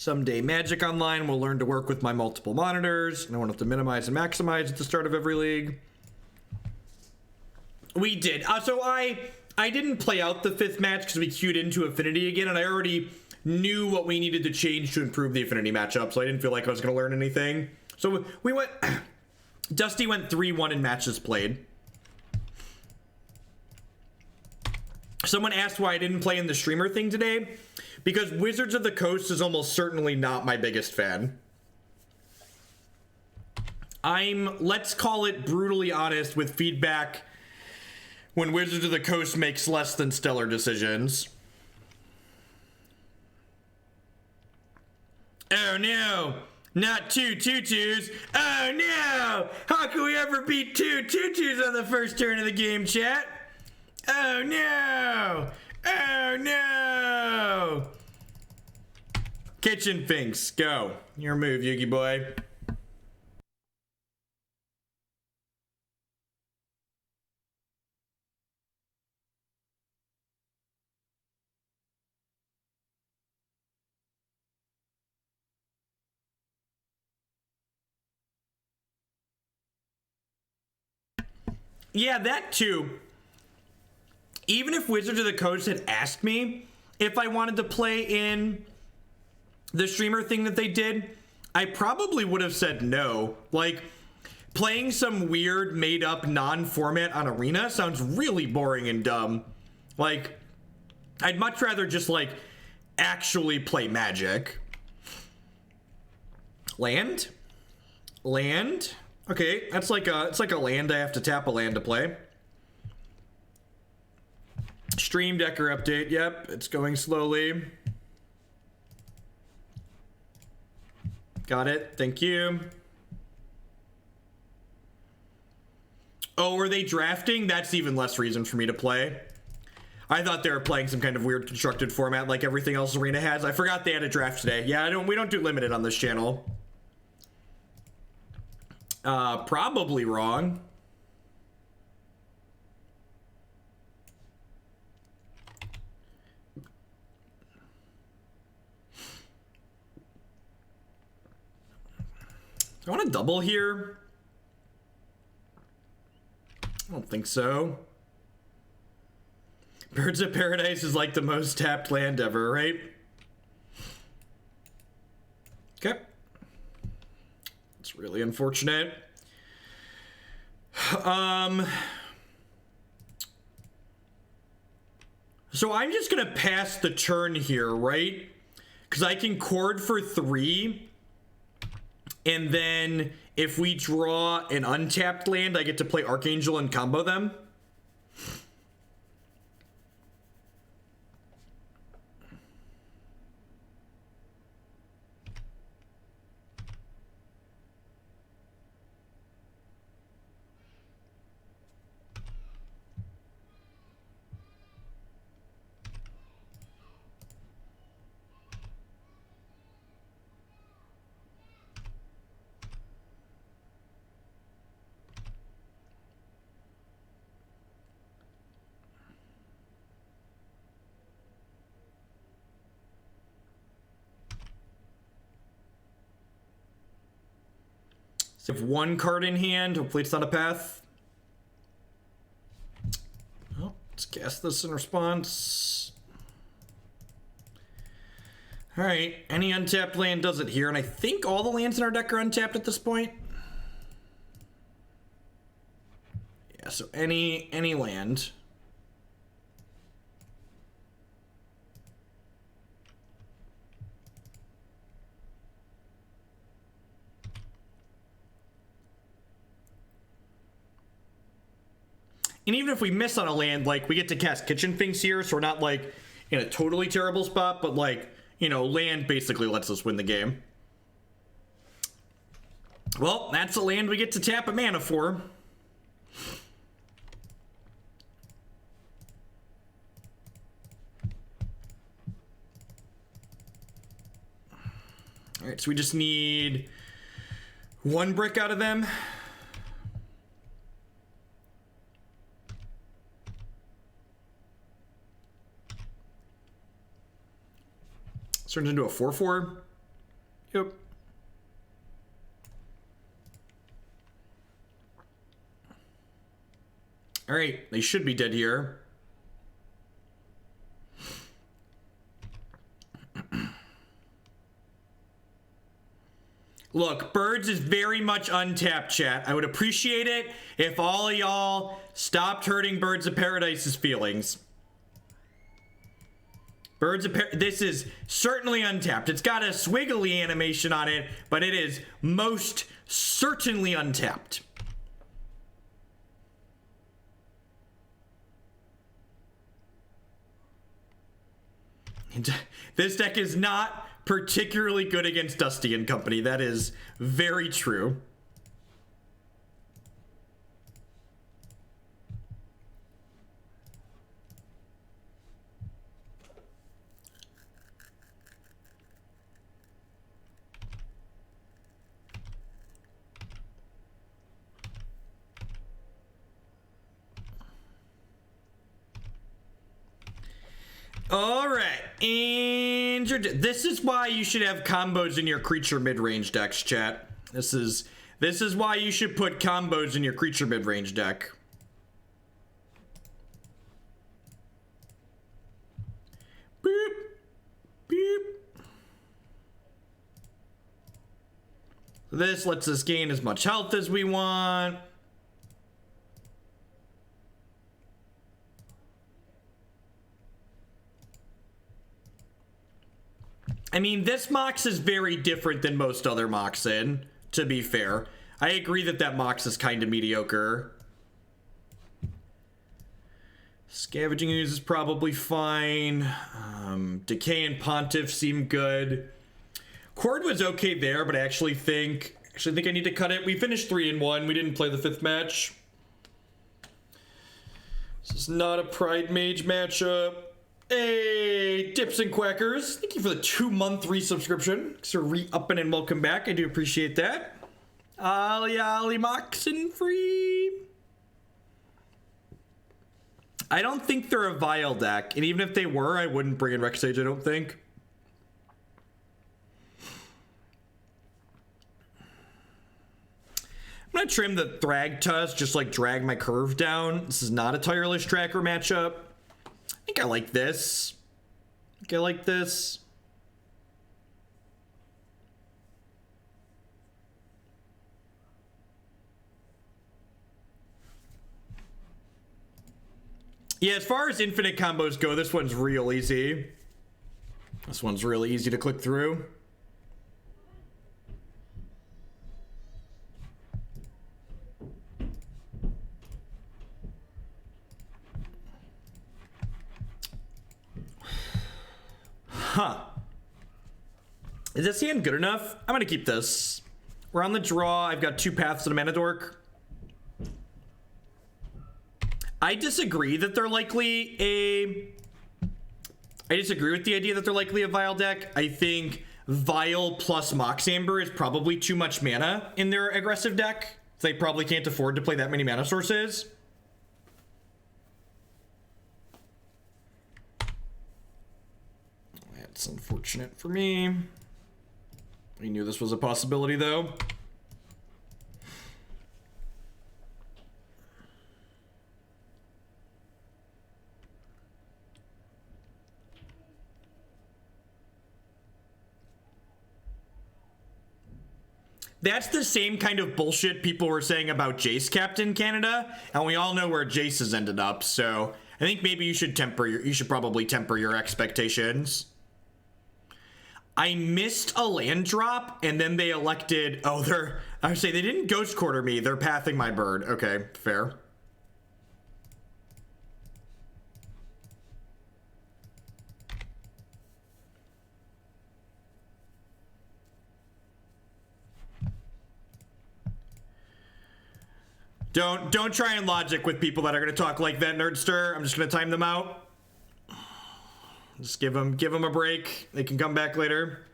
Someday Magic Online will learn to work with my multiple monitors, and I won't have to minimize and maximize at the start of every league. We did. So I didn't play out the 5th match because we queued into Affinity again, and I already knew what we needed to change to improve the Affinity matchup, so I didn't feel like I was going to learn anything. So we went... Dusty went 3-1 in matches played. Someone asked why I didn't play in the streamer thing today. Because Wizards of the Coast is almost certainly not my biggest fan. I'm, let's call it brutally honest with feedback when Wizards of the Coast makes less than stellar decisions. Oh no, not 2 tutus. Oh no, how can we ever beat 2 tutus on the first turn of the game, chat? Oh no, oh no. Kitchen Finks, go. Your move, Yugi boy. Yeah, that too. Even if Wizards of the Coast had asked me if I wanted to play in the streamer thing that they did, I probably would have said no. Like, playing some weird made-up non-format on Arena sounds really boring and dumb. Like, I'd much rather just, like, actually play Magic. Land? Land? Okay, that's like a, it's like a land. I have to tap a land to play. Stream Decker update. Yep, it's going slowly. Got it. Thank you. Oh, are they drafting? That's even less reason for me to play. I thought they were playing some kind of weird constructed format like everything else Arena has. I forgot they had a draft today. Yeah, we don't do limited on this channel. Probably wrong. Do I want to double here? I don't think so. Birds of Paradise is like the most tapped land ever, right? Okay. It's really unfortunate. So I'm just gonna pass the turn here, right? Because I can chord for 3. And then if we draw an untapped land, I get to play Archangel and combo them. So I have 1 card in hand. Hopefully it's not a path. Well, let's cast this in response. All right, any untapped land does it here, and I think all the lands in our deck are untapped at this point. Yeah, so any land. And even if we miss on a land, like, we get to cast Kitchen Finks here, so we're not, like, in a totally terrible spot, but, like, you know, land basically lets us win the game. Well, that's a land we get to tap a mana for. All right, so we just need 1 brick out of them. Turns into a 4/4. Yep. All right, they should be dead here. Look, Birds is very much untapped, chat. I would appreciate it if all of y'all stopped hurting Birds of Paradise's feelings. This is certainly untapped. It's got a swiggly animation on it, but it is most certainly untapped. This deck is not particularly good against Dusty and company. That is very true. All right, and this is why you should have combos in your creature mid-range decks, chat. This is why you should put combos in your creature mid-range deck. Boop, boop. This lets us gain as much health as we want. I mean, this Mox is very different than most other Moxen, to be fair. I agree that Mox is kind of mediocre. Scavenging Ooze is probably fine. Decay and Pontiff seem good. Chord was okay there, but I actually think I need to cut it. We finished 3-1. We didn't play the 5th match. This is not a Pridemage matchup. Hey, Dips and Quackers. Thank you for the 2-month resubscription. Thanks for re-upping and welcome back. I do appreciate that. Ollie Moxen free. I don't think they're a Vile deck. And even if they were, I wouldn't bring in Rex Sage, I don't think. I'm going to trim the Thragtusk, just like drag my curve down. This is not a Tireless Tracker matchup. I think I like this. Yeah, as far as infinite combos go, this one's real easy. This one's really easy to click through. Huh. Is this hand good enough? I'm gonna keep this. We're on the draw. I've got 2 paths and a mana dork. I disagree that they're likely I disagree with the idea that they're likely a Vile deck. I think Vile plus Mox Amber is probably too much mana in their aggressive deck. They probably can't afford to play that many mana sources. That's unfortunate for me. I knew this was a possibility, though. That's the same kind of bullshit people were saying about Jace Captain Canada, and we all know where Jace has ended up, so I think maybe you should probably temper your expectations. I missed a land drop, and then they elected... Oh, I would say they didn't ghost quarter me. They're pathing my bird. Okay, fair. Don't try and logic with people that are going to talk like that, Nerdster. I'm just going to time them out. Just give them a break. They can come back later.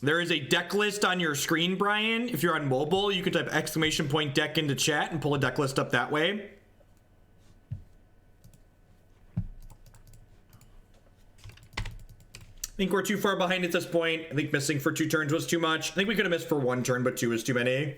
There is a deck list on your screen, Brian. If you're on mobile, you can type !deck into chat and pull a deck list up that way. think we're too far behind at this point. I think missing for 2 turns was too much. I think we could have missed for 1 turn, but 2 was too many.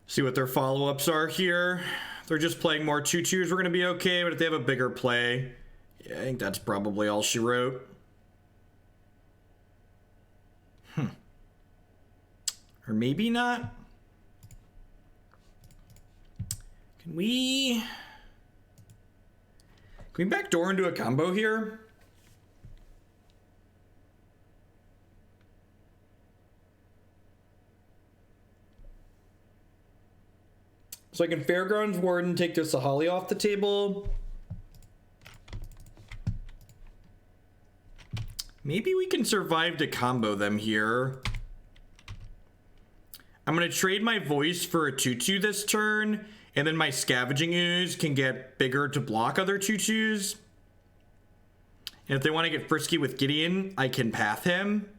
See what their follow-ups are here. If they're just playing more 2/2s, we're going to be okay. But if they have a bigger play, yeah, I think that's probably all she wrote. Or maybe not. Can we backdoor into a combo here? So I can Fairgrounds Warden, take the Qasali off the table. Maybe we can survive to combo them here. I'm going to trade my Voice for a 2/2 this turn, and then my Scavenging Ooze can get bigger to block other 2/2s. And if they want to get frisky with Gideon, I can path him.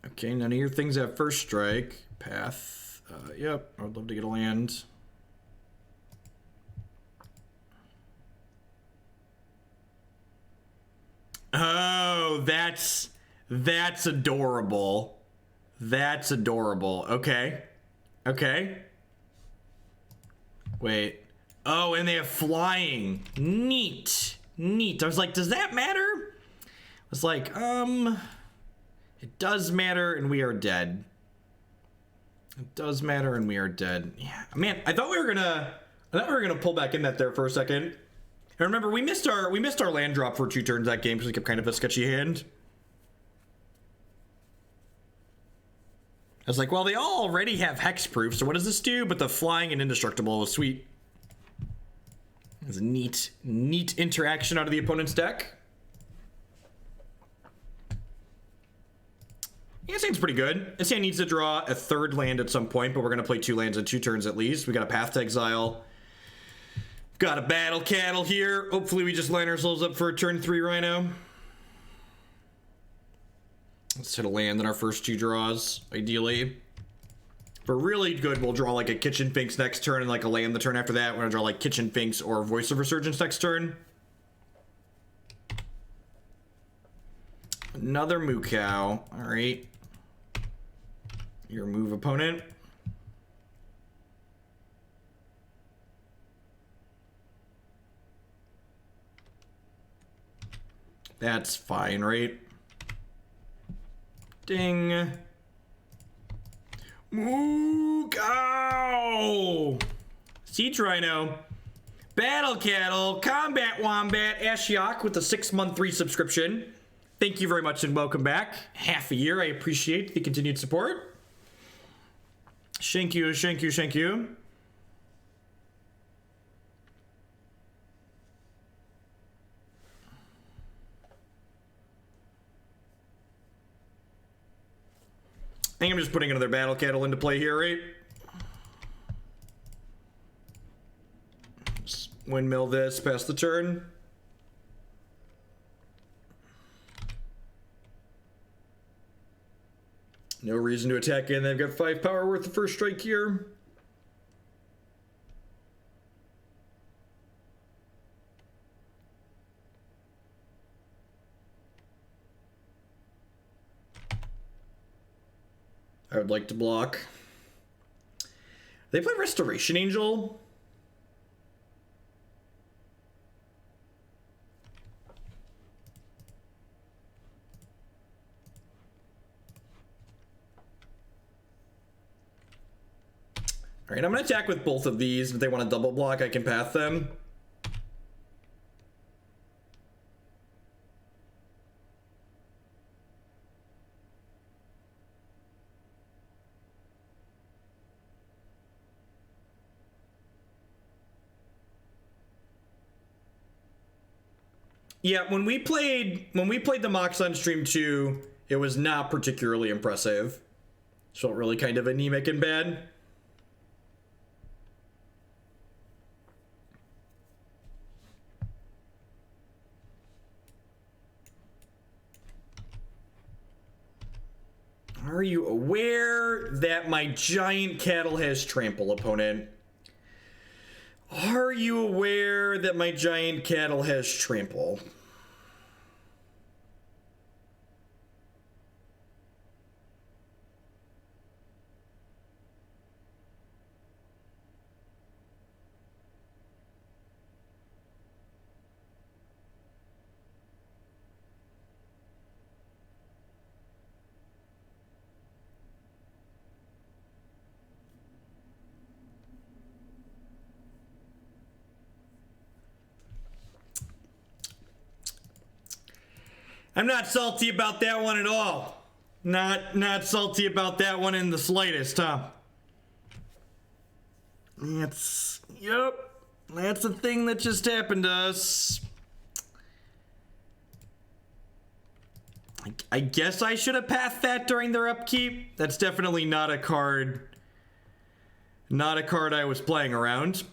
Okay, none of your things have first strike. Path. Yep, I would love to get a land. Oh, that's adorable. That's adorable. Okay. Okay. Wait. Oh, and they have flying. Neat. Neat. I was like, does that matter? I was like, it does matter, and we are dead. It does matter, and we are dead. Yeah, man, I thought we were gonna pull back in that there for a second. And remember, we missed our land drop for 2 turns that game because we kept kind of a sketchy hand. I was like, well, they all already have hexproof, so what does this do? But the flying and indestructible was sweet. It was a neat interaction out of the opponent's deck. Yeah, this hand's pretty good. This hand needs to draw a 3rd land at some point, but we're going to play 2 lands in 2 turns at least. We got a Path to Exile. Got a Battle Cattle here. Hopefully we just line ourselves up for a turn 3 Rhino. Let's hit a land in our first 2 draws, ideally. But really good, we'll draw like a Kitchen Finks next turn and like a land the turn after that. We're going to draw like Kitchen Finks or Voice of Resurgence next turn. Another Moo Cow. All right. Your move, opponent. That's fine, right? Ding. Moo Cow! Siege Rhino. Battle Cattle. Combat Wombat. Ashiok with a 6-month resubscription. Thank you very much and welcome back. Half a year. I appreciate the continued support. Thank you, thank you, thank you. I think I'm just putting another Battle Cattle into play here, right? Just windmill this past the turn. No reason to attack in. They've got 5 power worth of first strike here. I would like to block. They play Restoration Angel. All right, I'm gonna attack with both of these. If they want to double block, I can path them. Yeah, when we played the Mox on stream 2, it was not particularly impressive. So really kind of anemic and bad. Are you aware that my giant cattle has trample, opponent? Are you aware that my giant cattle has trample? I'm not salty about that one at all. Not salty about that one in the slightest, huh? Yep. That's a thing that just happened to us. I guess I should have pathed that during their upkeep. That's definitely not a card. Not a card I was playing around.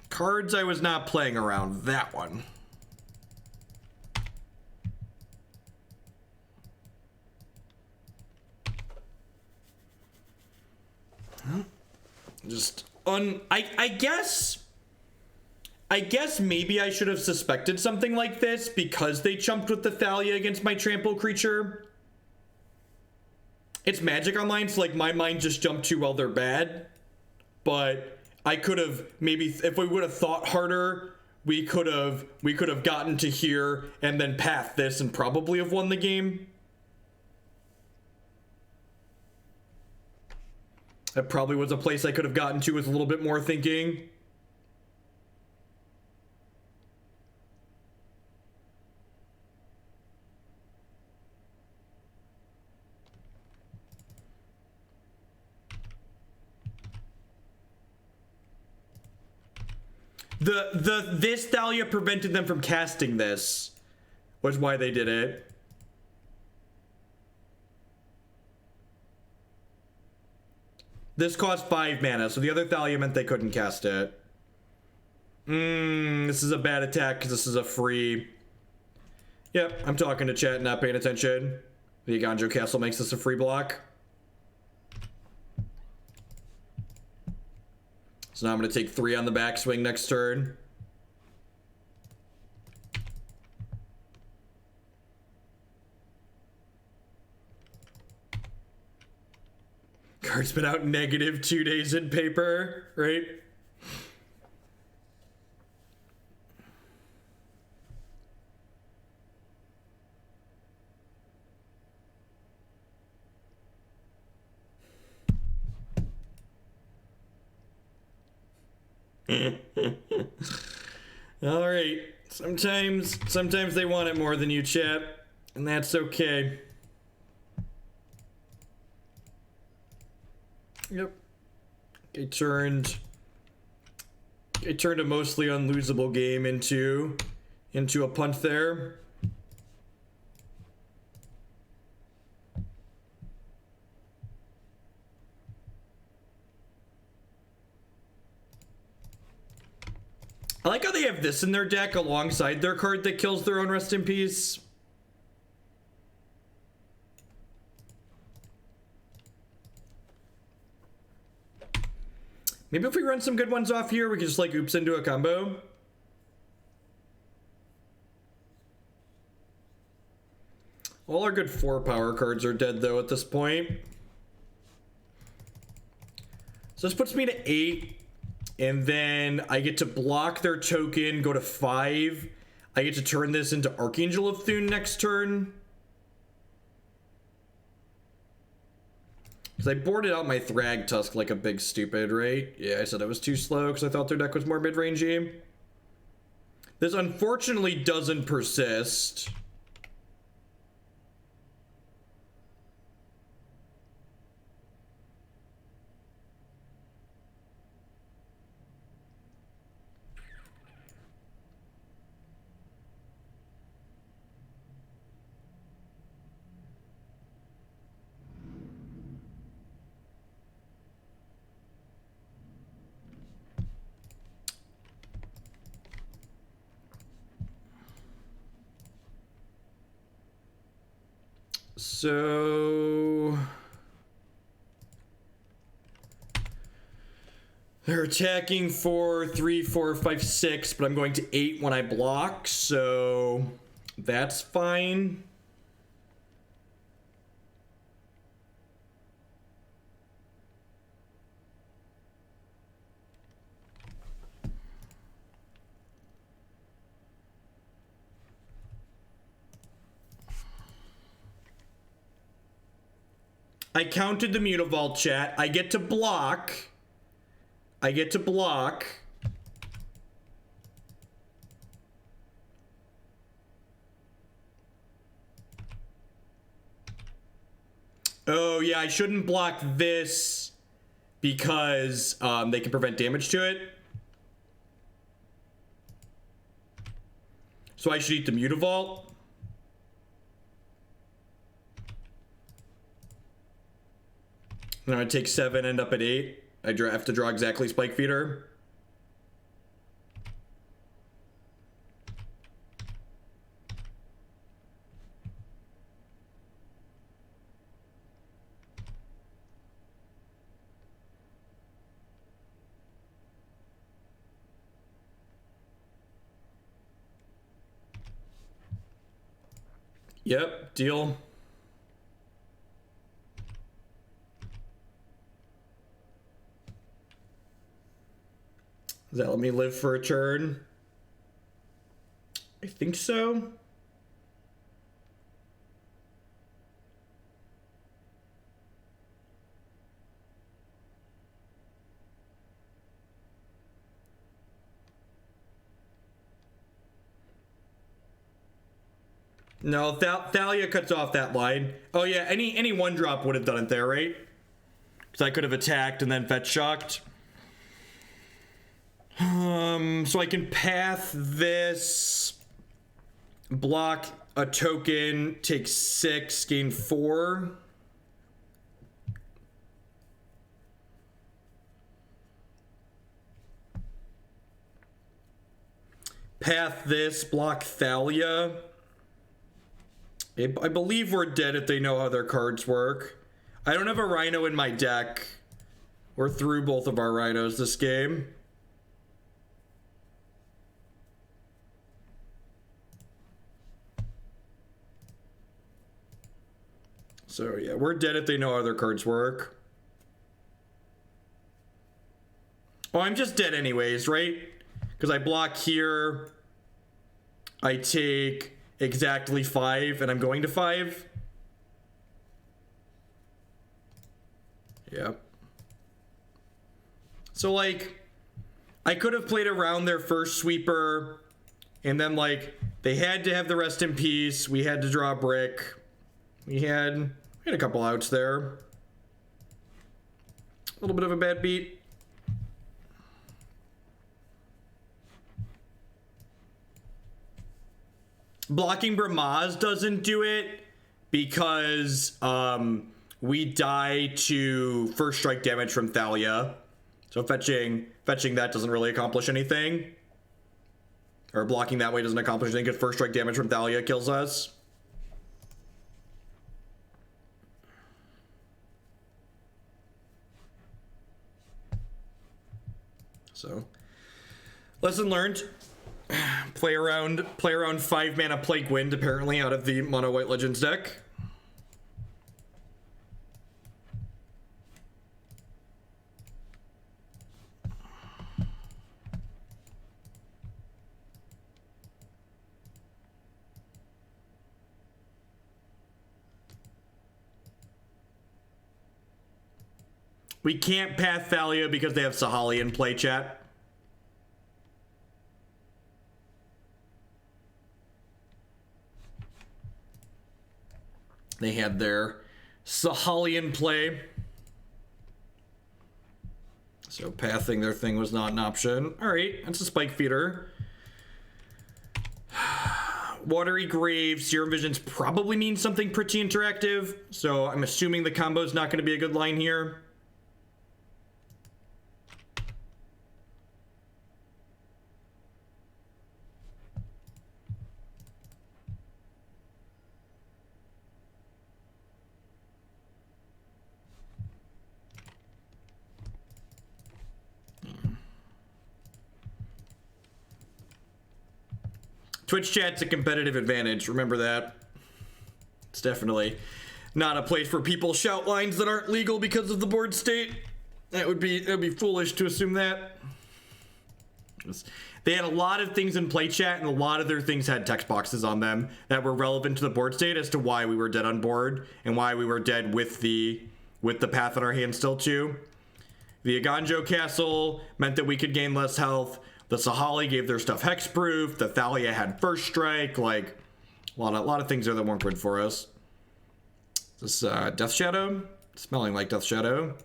Cards I was not playing around. That one. Just I guess maybe I should have suspected something like this because they chumped with the Thalia against my trample creature. It's Magic Online, so like my mind just jumped to, well, they're bad. But I could have maybe, if we would have thought harder, we could have gotten to here and then pathed this and probably have won the game. That probably was a place I could have gotten to with a little bit more thinking. This Thalia prevented them from casting this, was why they did it. This cost 5 mana, so the other Thalia meant they couldn't cast it. This is a bad attack because this is a free. Yep, I'm talking to chat, not paying attention. The Aganjo Castle makes this a free block. So now I'm going to take 3 on the backswing next turn. Card's been out negative 2 days in paper, right? All right. Sometimes they want it more than you, chat, and that's okay. Yep. It turned a mostly unlosable game into a punt there. I like how they have this in their deck alongside their card that kills their own Rest in Peace. Maybe if we run some good ones off here, we can just like oops into a combo. All our good 4 power cards are dead though at this point. So this puts me to 8. And then I get to block their token, go to 5. I get to turn this into Archangel of Thune next turn. Because I boarded out my Thragtusk like a big stupid, right? Yeah, I said I was too slow because I thought their deck was more mid-rangey. This unfortunately doesn't persist. So they're attacking for 3, 4, 5, 6, but I'm going to 8 when I block, so that's fine. I counted the Mutavault, chat. I get to block. I get to block. Oh, yeah, I shouldn't block this because they can prevent damage to it. So I should eat the Mutavault. And I'm going to take 7, end up at 8. I have to draw exactly Spike Feeder. Yep, deal. Does that let me live for a turn? I think so. No, Thalia cuts off that line. Oh yeah, any one drop would have done it there, right? Because I could have attacked and then fetch shocked. So I can path this, block a token, take 6, gain 4. Path this, block Thalia. I believe we're dead if they know how their cards work. I don't have a Rhino in my deck. We're through both of our Rhinos this game. So yeah, we're dead if they know how their cards work. Oh, I'm just dead anyways, right? Because I block here. I take exactly 5, and I'm going to 5. Yep. So, like, I could have played around their first sweeper, and then, like, they had to have the rest in peace. We had to draw a brick. We had a couple outs there. A little bit of a bad beat. Blocking Bramaz doesn't do it because we die to first strike damage from Thalia. So fetching that doesn't really accomplish anything. Or blocking that way doesn't accomplish anything because first strike damage from Thalia kills us. So, lesson learned. Play around 5 mana Plague Wind apparently out of the Mono White Legends deck. We can't path Thalia because they have Qasali in play, chat. They had their Qasali in play. So pathing their thing was not an option. All right, that's a Spike Feeder. Watery Grave, Serum Visions probably means something pretty interactive. So I'm assuming the combo's not going to be a good line here. Twitch chat's a competitive advantage. Remember that. It's definitely not a place for people shout lines that aren't legal because of the board state. It would be foolish to assume that. They had a lot of things in play chat, and a lot of their things had text boxes on them that were relevant to the board state as to why we were dead on board and why we were dead with the path in our hand still too. The Aganjo Castle meant that we could gain less health. The Qasali gave their stuff hexproof. The Thalia had first strike. Like a lot of things there that weren't good for us. This Death Shadow, smelling like Death Shadow.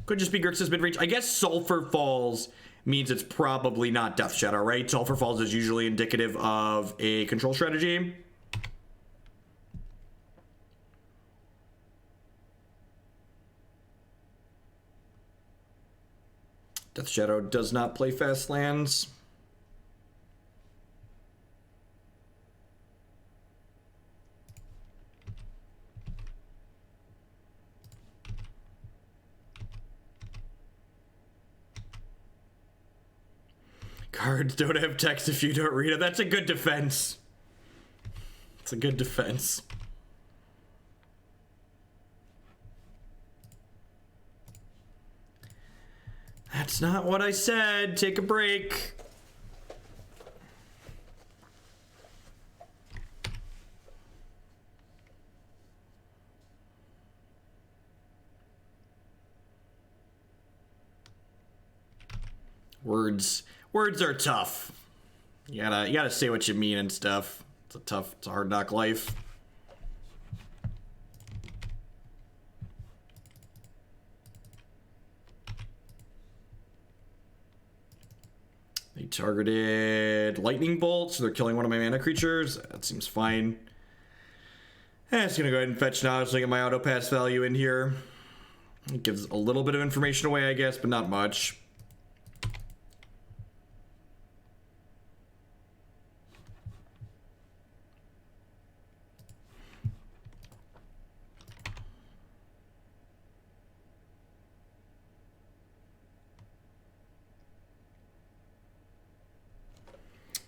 Could just be Grixis mid-range. I guess Sulfur Falls means it's probably not Death Shadow, right? Sulfur Falls is usually indicative of a control strategy. Death Shadow does not play fast lands. Cards don't have text if you don't read it. That's a good defense. It's a good defense. That's not what I said. Take a break. Words are tough. You gotta say what you mean and stuff. It's a hard knock life. They targeted Lightning Bolt, so they're killing one of my mana creatures. That seems fine. It's gonna go ahead and fetch now, so I get my auto pass value in here. It gives a little bit of information away, I guess, but not much.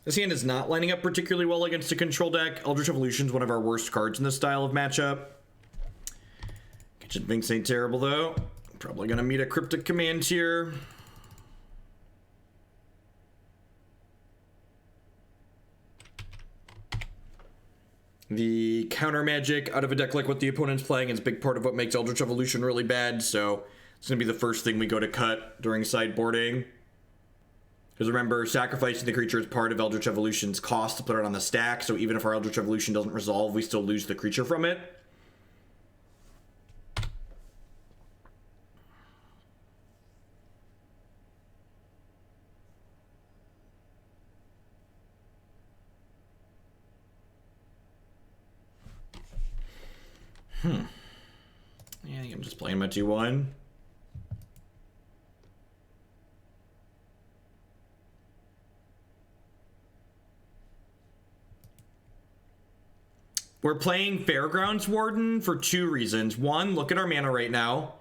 This hand is not lining up particularly well against a control deck. Eldritch Evolution is one of our worst cards in this style of matchup. Kitchen Finks ain't terrible, though. Probably going to meet a Cryptic Command here. The counter magic out of a deck like what the opponent's playing is a big part of what makes Eldritch Evolution really bad, so it's going to be the first thing we go to cut during sideboarding. Because remember, sacrificing the creature is part of Eldritch Evolution's cost to put it on the stack, so even if our Eldritch Evolution doesn't resolve, we still lose the creature from it. Yeah, I think I'm just playing my 2-1. We're playing Fairgrounds Warden for 2 reasons. 1, look at our mana right now.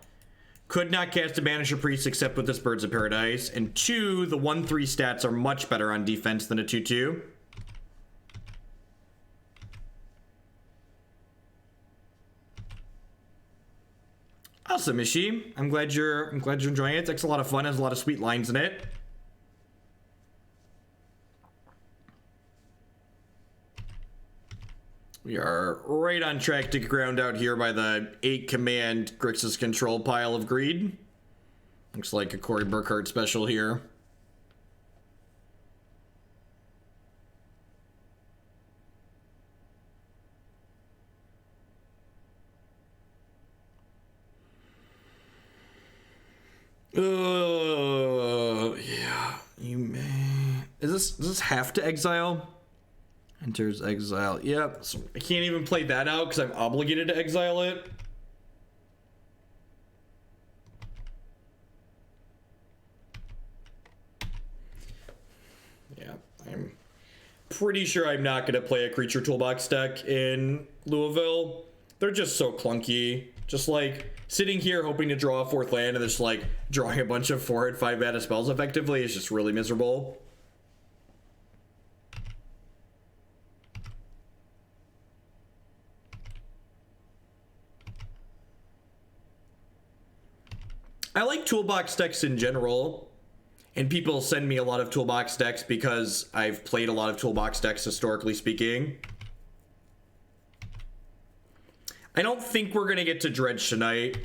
Could not cast a Banisher Priest except with this Birds of Paradise. And 2, the 1-3 stats are much better on defense than a 2-2. Awesome, Ishi. I'm glad you're enjoying it. It's a lot of fun. Has a lot of sweet lines in it. We are right on track to ground out here by the 8 command Grixis control pile of greed. Looks like a Corey Burkhart special here. Yeah, you may. Does this have to exile? Enters exile. Yep. So I can't even play that out because I'm obligated to exile it. Yeah, I'm pretty sure I'm not going to play a creature toolbox deck in Louisville. They're just so clunky. Just like sitting here hoping to draw a 4th land and just like drawing a bunch of 4 and 5 mana spells effectively is just really miserable. I like toolbox decks in general, and people send me a lot of toolbox decks because I've played a lot of toolbox decks historically speaking. I don't think we're gonna get to Dredge tonight.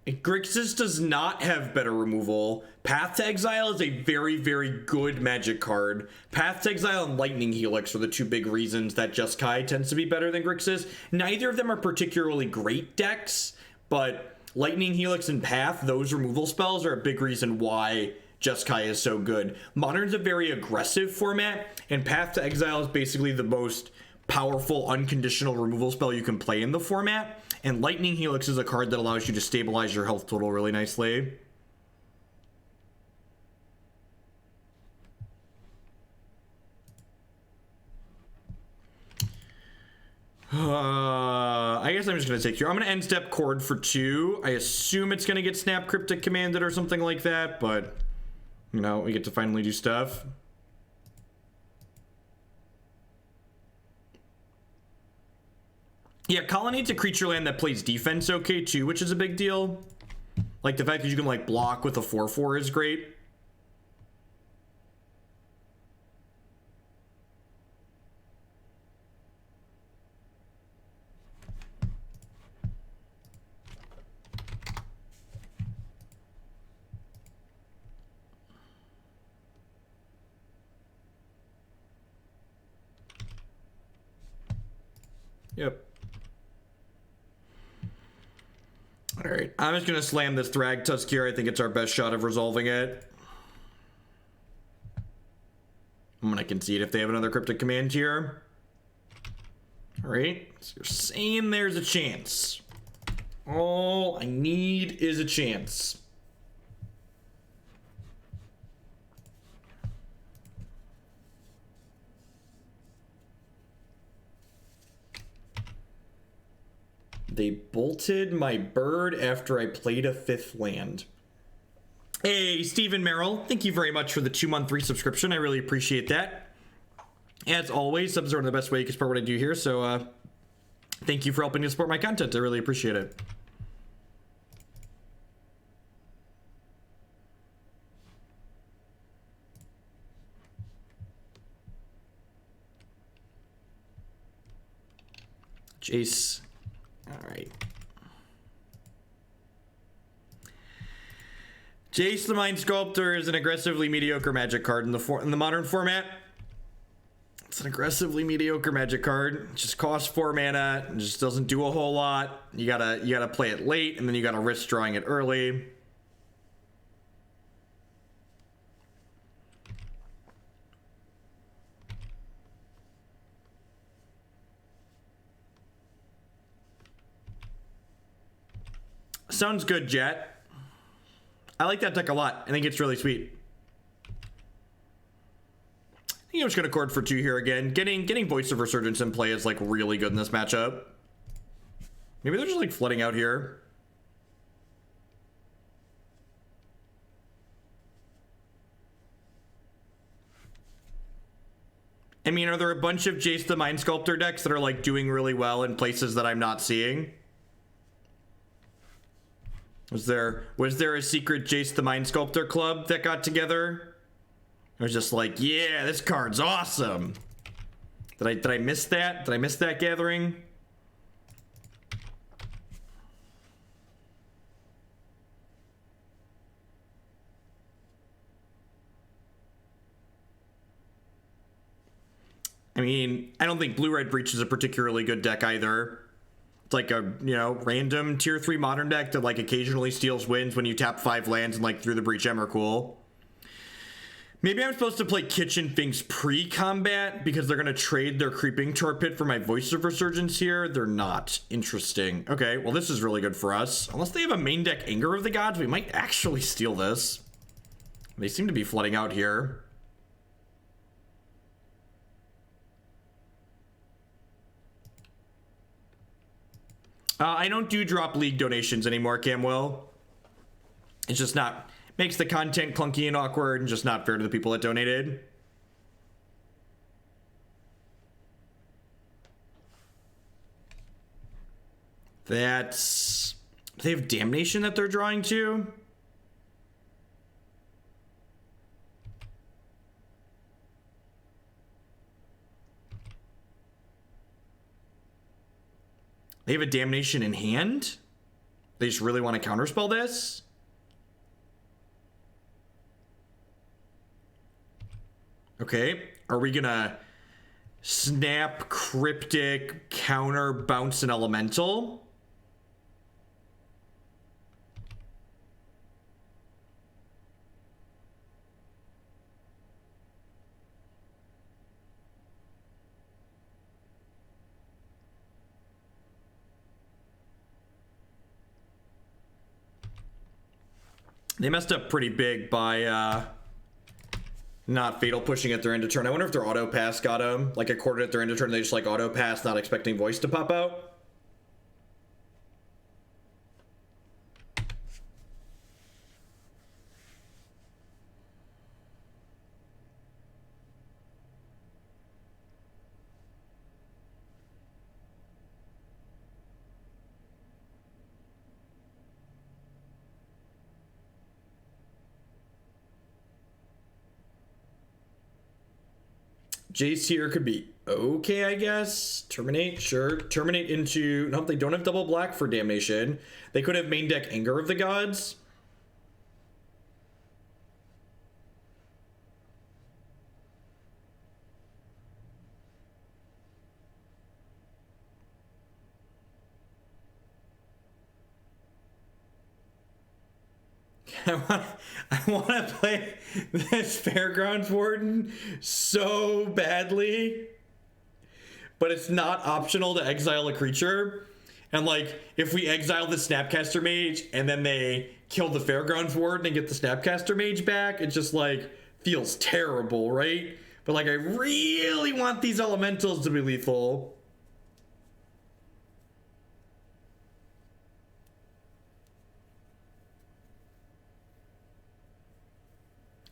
Grixis does not have better removal. Path to Exile is a very, very good Magic card. Path to Exile and Lightning Helix are the 2 big reasons that Jeskai tends to be better than Grixis. Neither of them are particularly great decks, but Lightning Helix and Path, those removal spells, are a big reason why Jeskai is so good. Modern's a very aggressive format, and Path to Exile is basically the most powerful unconditional removal spell you can play in the format. And Lightning Helix is a card that allows you to stabilize your health total really nicely. I guess I'm just going to take here. I'm going to end step Chord for 2. I assume it's going to get Snap Cryptic commanded or something like that, but, you know, we get to finally do stuff. Yeah, Colin needs a creature land that plays defense okay too, which is a big deal. Like the fact that you can like block with a 4/4 is great. Yep. All right, I'm just gonna slam this Thragtusk here. I think it's our best shot of resolving it. I'm gonna concede if they have another Cryptic Command here. All right, so you're saying there's a chance. All I need is a chance. They bolted my bird after I played a 5th land. Hey, Stephen Merrill, thank you very much for the 2-month resubscription. I really appreciate that. As always, subs are one of the best way you can support what I do here, so thank you for helping to support my content. I really appreciate it. Jace. All right. Jace the Mind Sculptor is an aggressively mediocre Magic card in the modern format. It's an aggressively mediocre Magic card. It just costs 4 mana. It just doesn't do a whole lot. You gotta play it late, and then you gotta risk drawing it early. Sounds good, Jet. I like that deck a lot. I think it's really sweet. I think I'm just gonna Chord for 2 here again. Getting Voice of Resurgence in play is like really good in this matchup. Maybe they're just like flooding out here. I mean, are there a bunch of Jace the Mind Sculptor decks that are like doing really well in places that I'm not seeing? Was there a secret Jace the Mind Sculptor club that got together? It was just like, yeah, this card's awesome. Did I miss that? Did I miss that gathering? I mean, I don't think Blue-Red Breach is a particularly good deck either. It's like a, you know, random tier 3 modern deck that like occasionally steals wins when you tap 5 lands and like through the Breach Emrakul. Maybe I'm supposed to play Kitchen Finks pre-combat because they're going to trade their Creeping Torpid for my Voice of Resurgence here. They're not. Interesting. Okay, well this is really good for us. Unless they have a main deck Anger of the Gods, we might actually steal this. They seem to be flooding out here. I don't do drop league donations anymore, Camwell. It's just not... Makes the content clunky and awkward and just not fair to the people that donated. That's... Do they have Damnation that they're drawing to? They have a Damnation in hand? They just really want to counterspell this? Okay, are we gonna snap, cryptic, counter, bounce, and elemental? They messed up pretty big by not fatal pushing at their end of turn. I wonder if their auto pass got them. Like a quarter at their end of turn, they just like auto pass, not expecting voice to pop out. Jace here could be okay, I guess. Terminate, sure. Terminate into... Nope, they don't have double black for Damnation. They could have main deck Anger of the Gods. I want to play this Fairgrounds Warden so badly, but it's not optional to exile a creature. And like, if we exile the Snapcaster Mage and then they kill the Fairgrounds Warden and get the Snapcaster Mage back, it just like feels terrible, right? But like, I really want these elementals to be lethal.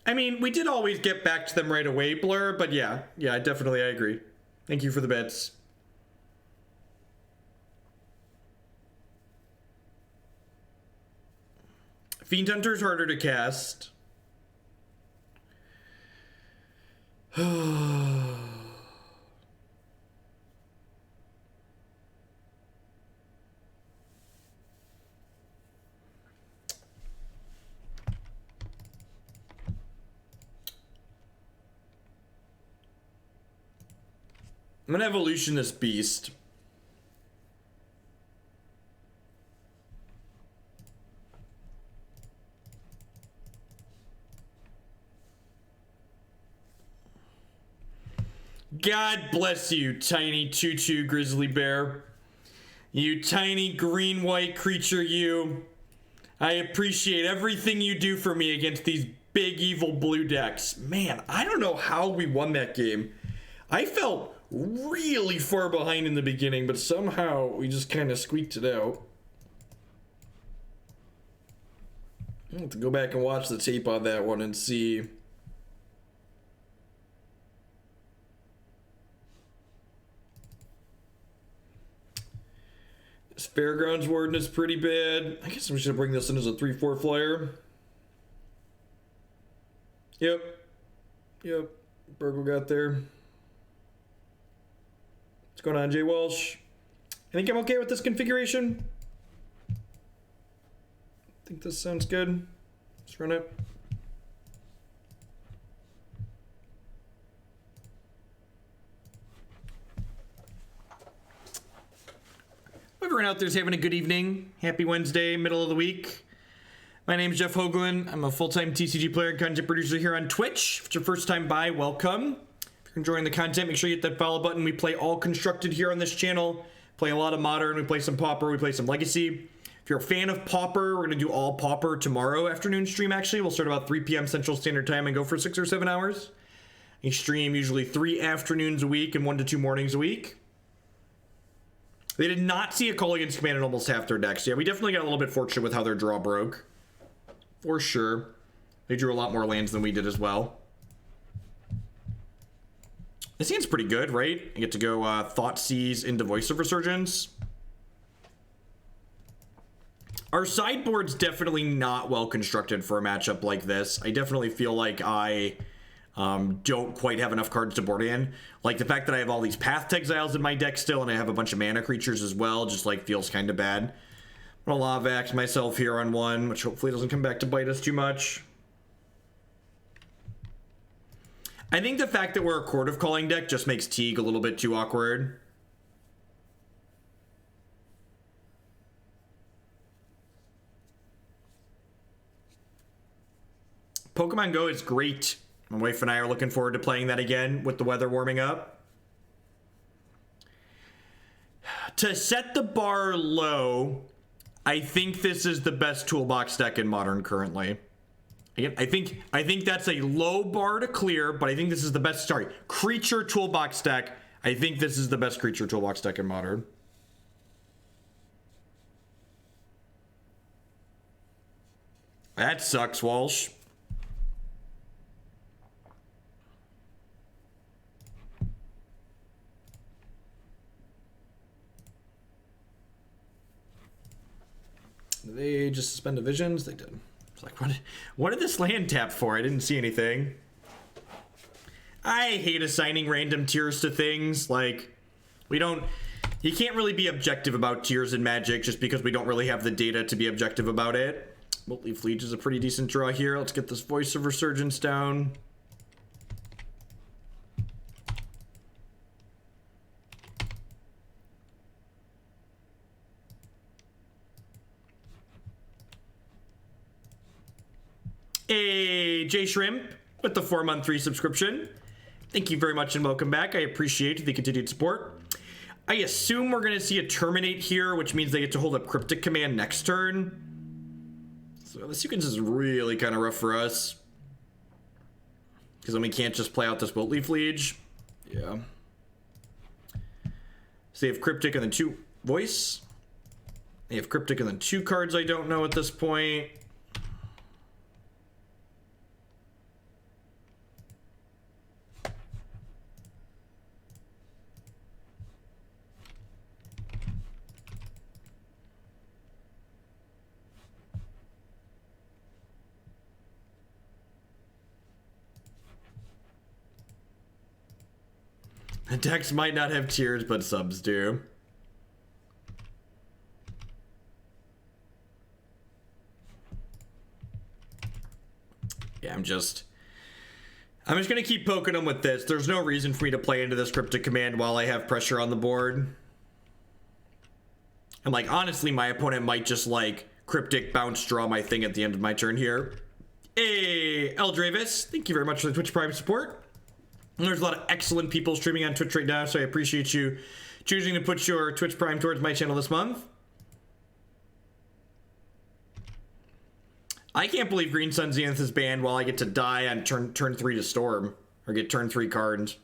I mean, we did always get back to them right away, Blur, but yeah, I agree. Thank you for the bets. Fiend Hunter's harder to cast. I'm gonna evolution this beast. God bless you, tiny 2/2 grizzly bear. You tiny green-white creature, you. I appreciate everything you do for me against these big evil blue decks. Man, I don't know how we won that game. I felt really far behind in the beginning, but somehow we just kind of squeaked it out. I'll have to go back and watch the tape on that one and see. This Fairgrounds Warden is pretty bad. I guess we should bring this in as a 3/4 flyer. Yep. Burgle got there. going on, Jay Walsh? I think I'm okay with this configuration. I think this sounds good. Let's run it. Everyone out there's having a good evening. Happy Wednesday, middle of the week. My name is Jeff Hoagland. I'm a full-time TCG player and content producer here on Twitch. If it's your first time by, welcome. If you're enjoying the content, make sure you hit that follow button. We play all constructed here on this channel. Play a lot of Modern, we play some Pauper, we play some Legacy. If you're a fan of Pauper, we're going to do all Pauper tomorrow afternoon stream, actually. We'll start about 3 p.m. Central Standard Time and go for 6 or 7 hours. We stream usually 3 afternoons a week and 1 to 2 mornings a week. They did not see a call against command in almost half their decks. Yeah, we definitely got a little bit fortunate with how their draw broke. For sure. They drew a lot more lands than we did as well. This hand's pretty good, right? I get to go Thoughtseize into Voice of Resurgence. Our sideboard's definitely not well constructed for a matchup like this. I definitely feel like I don't quite have enough cards to board in. Like the fact that I have all these Path to Exiles in my deck still, and I have a bunch of mana creatures as well, just like feels kind of bad. I'm gonna Lavax myself here on 1, which hopefully doesn't come back to bite us too much. I think the fact that we're a Chord of Calling deck just makes Teague a little bit too awkward. Pokemon Go is great. My wife and I are looking forward to playing that again with the weather warming up. To set the bar low, I think this is the best toolbox deck in Modern currently. Again, I think that's a low bar to clear, but I think this is the best, creature toolbox deck. I think this is the best creature toolbox deck in Modern. That sucks, Walsh. Did they just suspend the visions? They did. It's like, what did this land tap for? I didn't see anything. I hate assigning random tiers to things. Like, you can't really be objective about tiers in Magic just because we don't really have the data to be objective about it. Wilt-Leaf Liege is a pretty decent draw here. Let's get this Voice of Resurgence down. Hey, J Shrimp with the 4-month free subscription. Thank you very much and welcome back. I appreciate the continued support. I assume we're going to see a Terminate here, which means they get to hold up Cryptic Command next turn. So the sequence is really kind of rough for us. Because then we can't just play out this Wilt-Leaf Liege. Yeah. So they have Cryptic and then 2 Voice. They have Cryptic and then 2 cards I don't know at this point. The decks might not have tiers, but subs do. Yeah, I'm just gonna keep poking them with this. There's no reason for me to play into this Cryptic Command while I have pressure on the board. And like, honestly, my opponent might just like Cryptic bounce draw my thing at the end of my turn here. Hey, Eldravis, thank you very much for the Twitch Prime support. And there's a lot of excellent people streaming on Twitch right now, so I appreciate you choosing to put your Twitch Prime towards my channel this month. I can't believe Green Sun Zenith is banned while I get to die on turn 3 to Storm, or get turn 3 cards.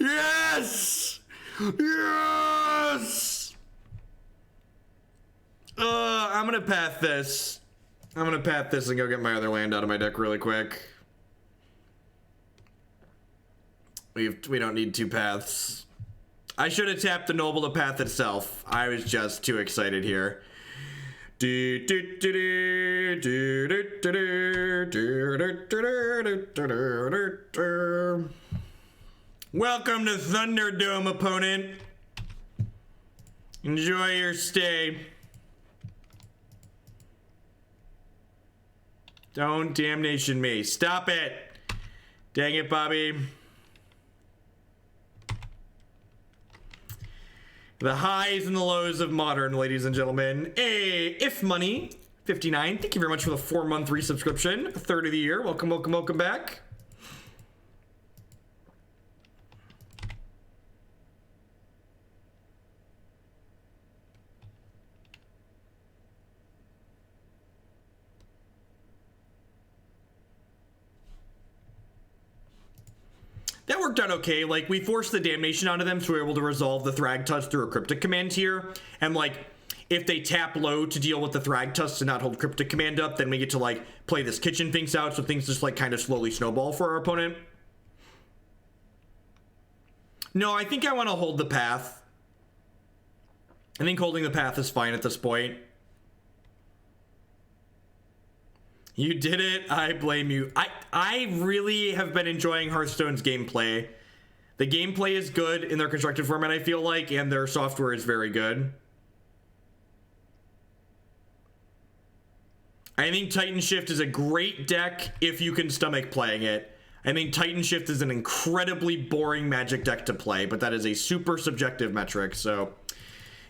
Yes! Yes! I'm gonna path this. I'm gonna path this and go get my other land out of my deck really quick. We don't need two paths. I should have tapped the Noble the path itself. I was just too excited here. Welcome to Thunderdome, opponent. Enjoy your stay. Don't damnation me. Stop it. Dang it, Bobby. The highs and the lows of modern, ladies and gentlemen. Hey, if money 59. Thank you very much for the 4-month resubscription. Third of the year. Welcome, welcome, welcome back. That worked out okay. Like, we forced the damnation onto them, so we were able to resolve the Thragtusk through a Cryptic Command here. And, like, if they tap low to deal with the Thragtusk to not hold Cryptic Command up, then we get to, like, play this Kitchen Finks out, so things just, like, kind of slowly snowball for our opponent. No, I think I want to hold the path. I think holding the path is fine at this point. You did it. I blame you. I really have been enjoying Hearthstone's gameplay. The gameplay is good in their constructed format, I feel like, and their software is very good. I think Titan Shift is a great deck if you can stomach playing it. I think Titan Shift is an incredibly boring Magic deck to play, but that is a super subjective metric, so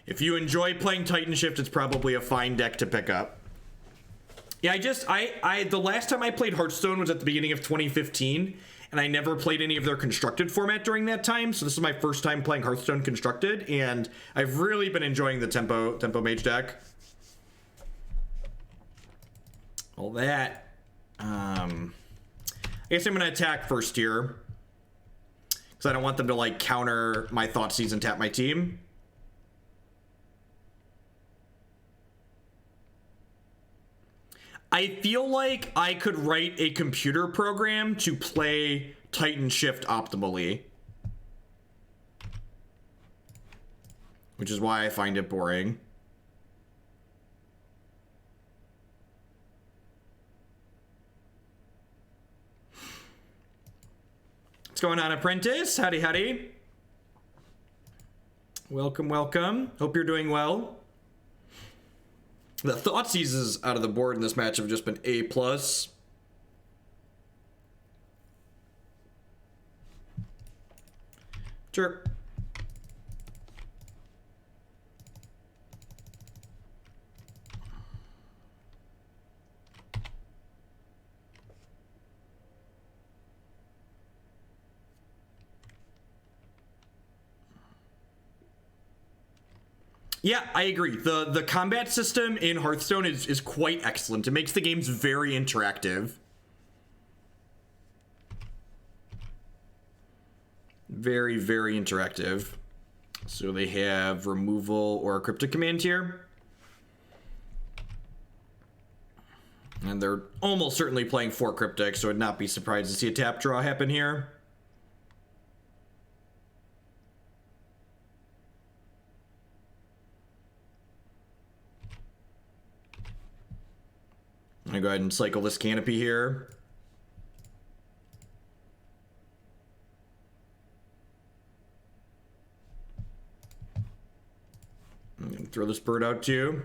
if you enjoy playing Titan Shift, it's probably a fine deck to pick up. Yeah, the last time I played Hearthstone was at the beginning of 2015, and I never played any of their constructed format during that time, so this is my first time playing Hearthstone constructed, and I've really been enjoying the Tempo Mage deck. All that. I guess I'm going to attack first here, because I don't want them to, like, counter my Thoughtseize and tap my team. I feel like I could write a computer program to play Titan Shift optimally, which is why I find it boring. What's going on, Apprentice? Howdy, howdy. Welcome, welcome. Hope you're doing well. The Thoughtseizes out of the board in this match have just been A+. Sure. Yeah, I agree. The combat system in Hearthstone is quite excellent. It makes the games very interactive. Very, very interactive. So they have removal or a Cryptic Command here. And they're almost certainly playing 4 Cryptic, so I'd not be surprised to see a tap draw happen here. I'm gonna go ahead and cycle this Canopy here. I'm gonna throw this bird out too.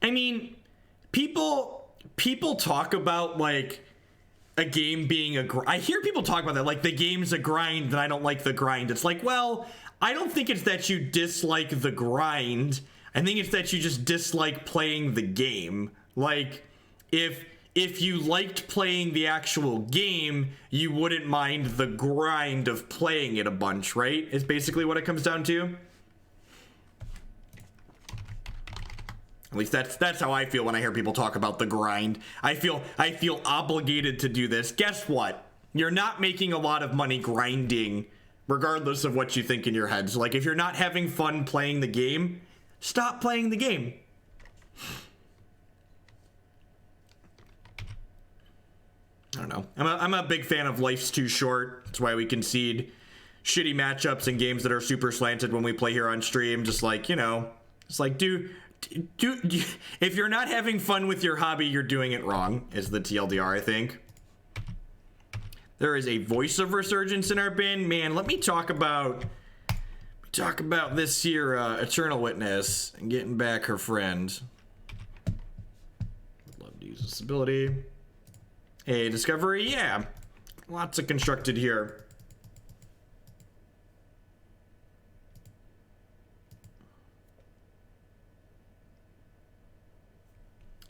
I mean, people talk about, like, a game being I hear people talk about that, like, the game's a grind and I don't like the grind. It's like, well, I don't think it's that you dislike the grind. I think it's that you just dislike playing the game. Like, if you liked playing the actual game, you wouldn't mind the grind of playing it a bunch, right? Is basically what it comes down to. At least that's how I feel when I hear people talk about the grind. I feel obligated to do this. Guess what? You're not making a lot of money grinding, regardless of what you think in your head. So, like, if you're not having fun playing the game, stop playing the game. I don't know. I'm a big fan of life's too short. That's why we concede shitty matchups in games that are super slanted when we play here on stream. Just like, you know, it's like, do if you're not having fun with your hobby, you're doing it wrong, is the TLDR, I think. There is a Voice of Resurgence in our bin. Man, let me talk about this here Eternal Witness and getting back her friend. Would love to use this ability. A discovery, yeah. Lots of constructed here.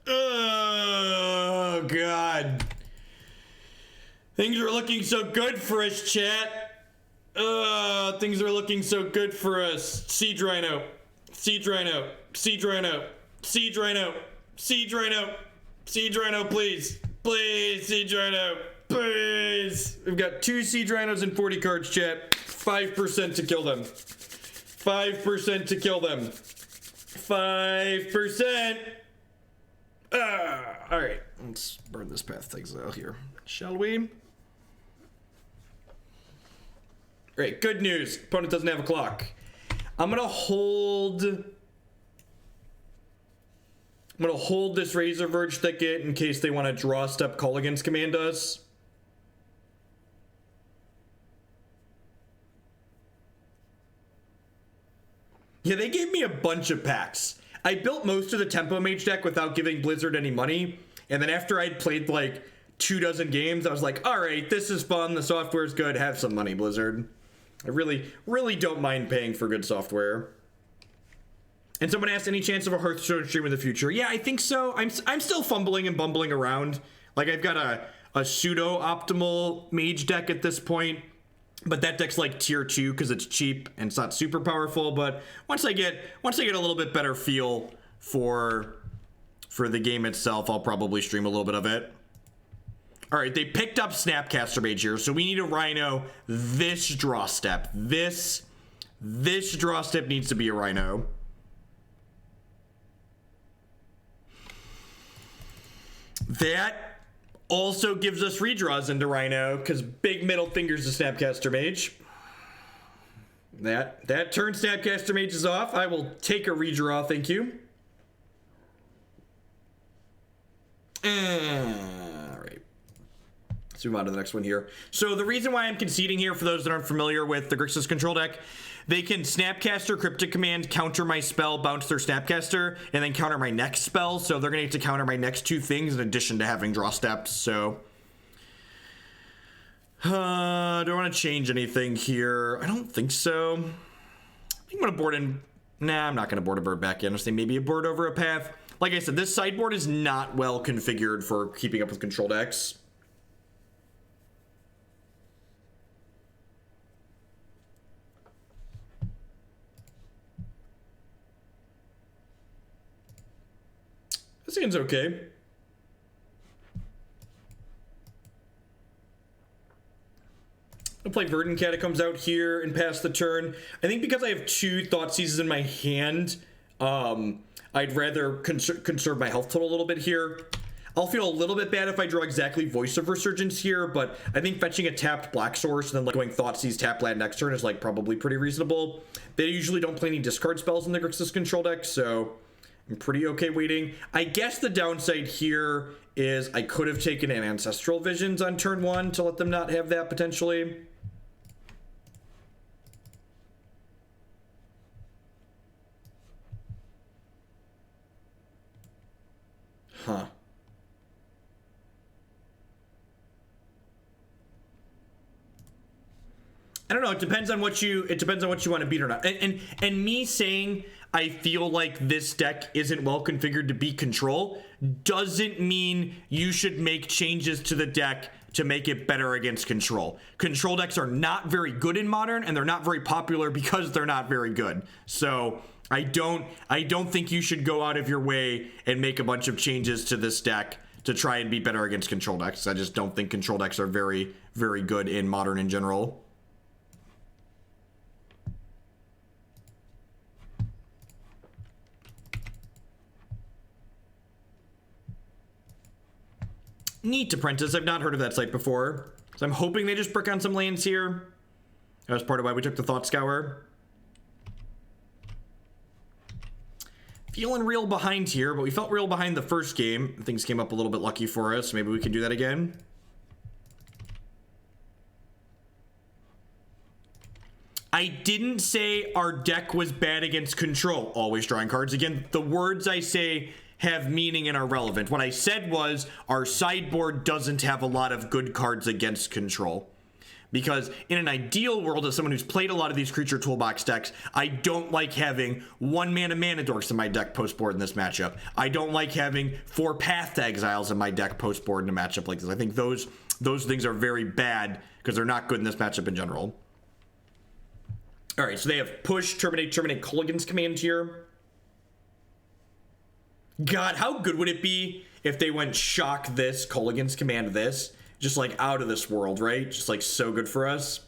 Oh, God. Things are looking so good for us, chat. Things are looking so good for us. Siege Rhino. Siege Rhino. Siege Rhino. Siege Rhino. Siege Rhino. Siege Rhino, please. Please, Siege Rhino. Please. We've got 2 Siege Rhinos and 40 cards, chat. 5% to kill them. 5% to kill them. 5%. Alright. Let's burn this path to Exile here. Shall we? Great. Good news. Opponent doesn't have a clock. I'm gonna hold this Razorverge Thicket in case they want to draw step call against command us. Yeah, they gave me a bunch of packs. I built most of the Tempo Mage deck without giving Blizzard any money, and then after I'd played like 24 games, I was like, all right, this is fun, the software's good, have some money, Blizzard. I really don't mind paying for good software. And someone asked, any chance of a Hearthstone stream in the future? Yeah, I think so. I'm still fumbling and bumbling around. Like, I've got a pseudo-optimal mage deck at this point, but that deck's like tier 2 because it's cheap and it's not super powerful. But once I get a little bit better feel for the game itself, I'll probably stream a little bit of it. All right, they picked up Snapcaster Mage here, so we need a Rhino this draw step. This draw step needs to be a Rhino. That also gives us redraws into Rhino, because big middle fingers to Snapcaster Mage. That turns Snapcaster Mages off. I will take a redraw, thank you. All right. Let's move on to the next one here. So the reason why I'm conceding here, for those that aren't familiar with the Grixis control deck, they can Snapcaster, Cryptic Command, counter my spell, bounce their Snapcaster, and then counter my next spell. So they're going to get to counter my next 2 things in addition to having draw steps. So do I want to change anything here? I don't think so. I'm going to board in. Nah, I'm not going to board a bird back in. I'll say maybe a bird over a path. Like I said, this sideboard is not well configured for keeping up with control decks. This seems okay. I'll play Verdant Catacombs out here and pass the turn. I think because I have 2 Thoughtseizes in my hand, I'd rather conserve my health total a little bit here. I'll feel a little bit bad if I draw exactly Voice of Resurgence here, but I think fetching a tapped Black Source and then like going Thoughtseize, tap land next turn is like probably pretty reasonable. They usually don't play any discard spells in the Grixis control deck, so I'm pretty okay waiting. I guess the downside here is I could have taken an Ancestral Visions on turn 1 to let them not have that potentially. Huh. I don't know. It depends on what you want to beat or not. And me saying I feel like this deck isn't well configured to beat control doesn't mean you should make changes to the deck to make it better against control. Control decks are not very good in Modern, and they're not very popular because they're not very good. So I don't think you should go out of your way and make a bunch of changes to this deck to try and be better against control decks. I just don't think control decks are very, very good in Modern in general. Neat Apprentice. I've not heard of that site before. So I'm hoping they just brick on some lands here. That was part of why we took the Thought Scour. Feeling real behind here, but we felt real behind the first game. Things came up a little bit lucky for us. Maybe we can do that again. I didn't say our deck was bad against control. Always drawing cards. Again, the words I say have meaning and are relevant. What I said was our sideboard doesn't have a lot of good cards against control. Because in an ideal world, as someone who's played a lot of these creature toolbox decks, I don't like having 1-mana mana dorks in my deck post-board in this matchup. I don't like having 4 Path to Exiles in my deck post-board in a matchup like this. I think those things are very bad because they're not good in this matchup in general. All right, so they have Push, Terminate, Culligan's Command here. God, how good would it be if they went Shock this, Culligan's Command this? Just like out of this world, right? Just like so good for us.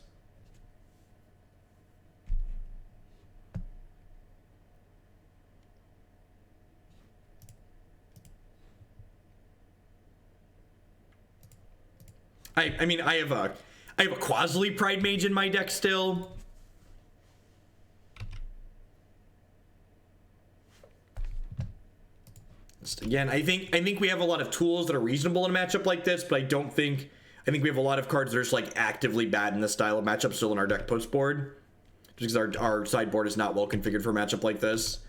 I mean, I have a Qasali Pridemage in my deck still. Again, I think we have a lot of tools that are reasonable in a matchup like this, but I think we have a lot of cards that are just like actively bad in this style of matchup still in our deck post board. Just because our sideboard is not well configured for a matchup like this.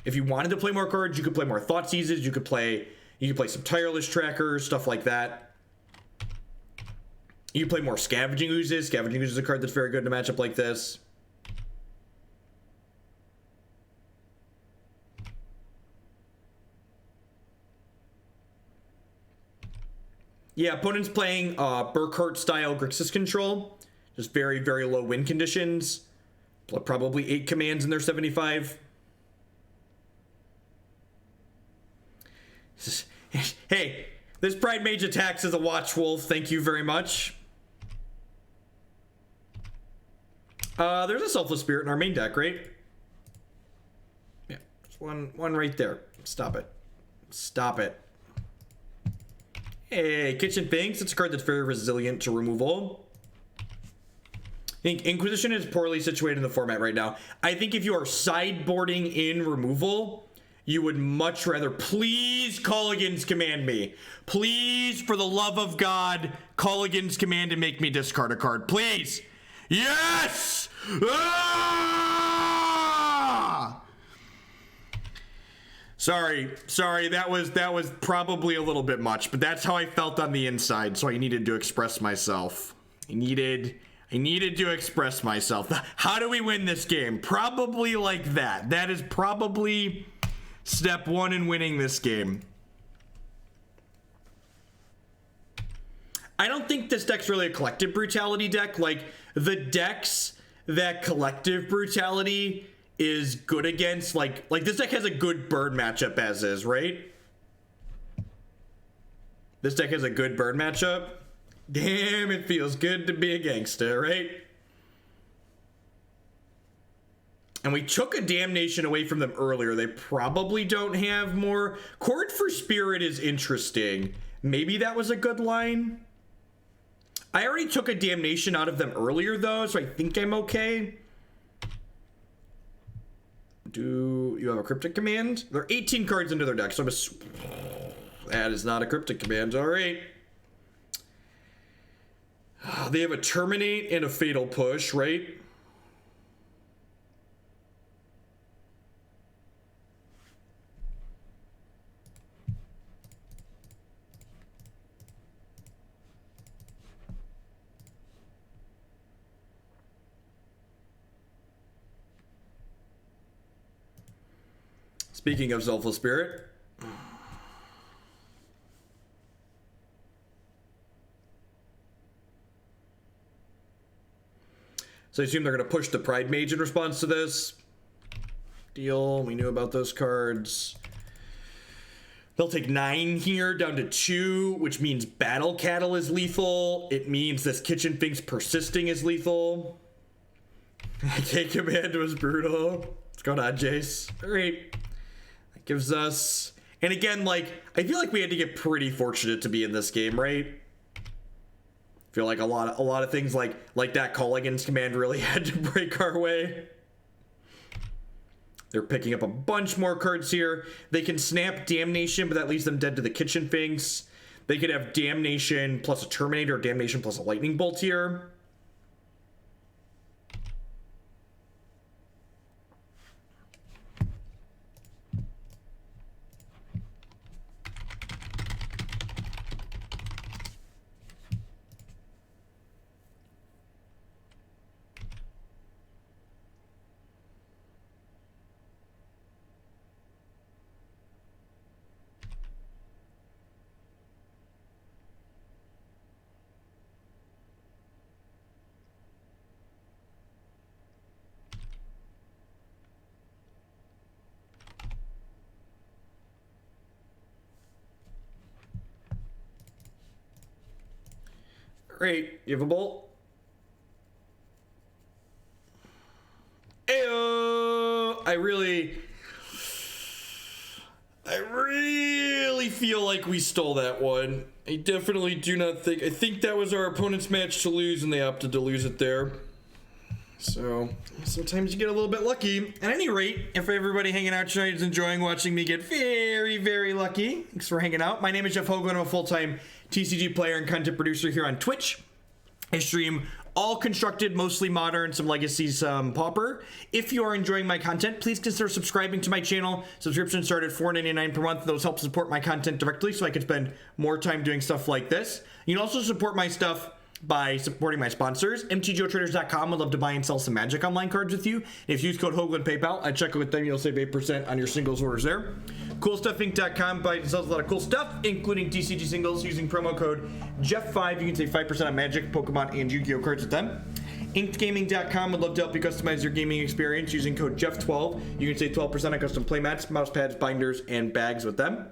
If you wanted to play more cards, you could play more Thoughtseizes, you could play some Tireless Tracker, stuff like that. You could play more Scavenging Oozes. Scavenging Ooze is a card that's very good in a matchup like this. Yeah, opponent's playing Burkhart-style Grixis control. Just very, very low win conditions. Probably 8 commands in their 75. Hey, this Pridemage attacks as a Watch Wolf. Thank you very much. There's a Selfless Spirit in our main deck, right? Yeah, there's one right there. Stop it. Stop it. Hey, Kitchen Finks. It's a card that's very resilient to removal. I think Inquisition is poorly situated in the format right now. I think if you are sideboarding in removal, you would much rather... Please, Culligan's Command me. Please, for the love of God, Culligan's Command and make me discard a card. Please. Yes! Ah! Sorry, that was probably a little bit much, but that's how I felt on the inside, so I needed to express myself. I needed to express myself. How do we win this game? Probably like that. That is probably step 1 in winning this game. I don't think this deck's really a collective brutality deck. Like, the decks that collective brutality is good against, like this deck has a good burn matchup as is, right? This deck has a good burn matchup. Damn, it feels good to be a gangster, right? And we took a damnation away from them earlier. They probably don't have more. Chord for Spirit is interesting. Maybe that was a good line. I already took a damnation out of them earlier though, so I think I'm okay. Do you have a cryptic command? There are 18 cards into their deck, so that is not a cryptic command. All right. They have a terminate and a fatal push, right? Speaking of Selfless Spirit. So I assume they're going to push the Pridemage in response to this. Deal. We knew about those cards. They'll take 9 here down to 2, which means Battle Cattle is lethal. It means this Kitchen Finks persisting is lethal. K command was brutal. What's going on, Jace? All right. Gives us And again, like, I feel like we had to get pretty fortunate to be in this game, right? I feel like a lot of things like that Culligan's command really had to break our way. They're picking up a bunch more cards here. They can snap Damnation, but that leaves them dead to the Kitchen Finks. They could have Damnation plus a Terminator, or Damnation plus a Lightning Bolt here. Great, you have a bolt. Ayo! I really feel like we stole that one. I definitely do not think. I think that was our opponent's match to lose, and they opted to lose it there. So sometimes you get a little bit lucky. At any rate, if everybody hanging out tonight is enjoying watching me get very, very lucky, thanks for hanging out. My name is Jeff Hoagland. I'm a full-time TCG player and content producer here on Twitch. I stream all constructed, mostly modern, some legacy, some pauper. If you are enjoying my content, please consider subscribing to my channel. Subscriptions start at $4.99 per month. Those help support my content directly so I can spend more time doing stuff like this. You can also support my stuff by supporting my sponsors. MTGOtraders.com would love to buy and sell some Magic Online cards with you. If you use code Hoagland PayPal, I check with them, you'll save 8% on your singles orders there. CoolStuffInc.com buys and sells a lot of cool stuff, including TCG singles using promo code Jeff5. You can save 5% on Magic, Pokemon, and Yu-Gi-Oh cards with them. InkedGaming.com would love to help you customize your gaming experience using code Jeff12. You can save 12% on custom playmats, mouse pads, binders, and bags with them.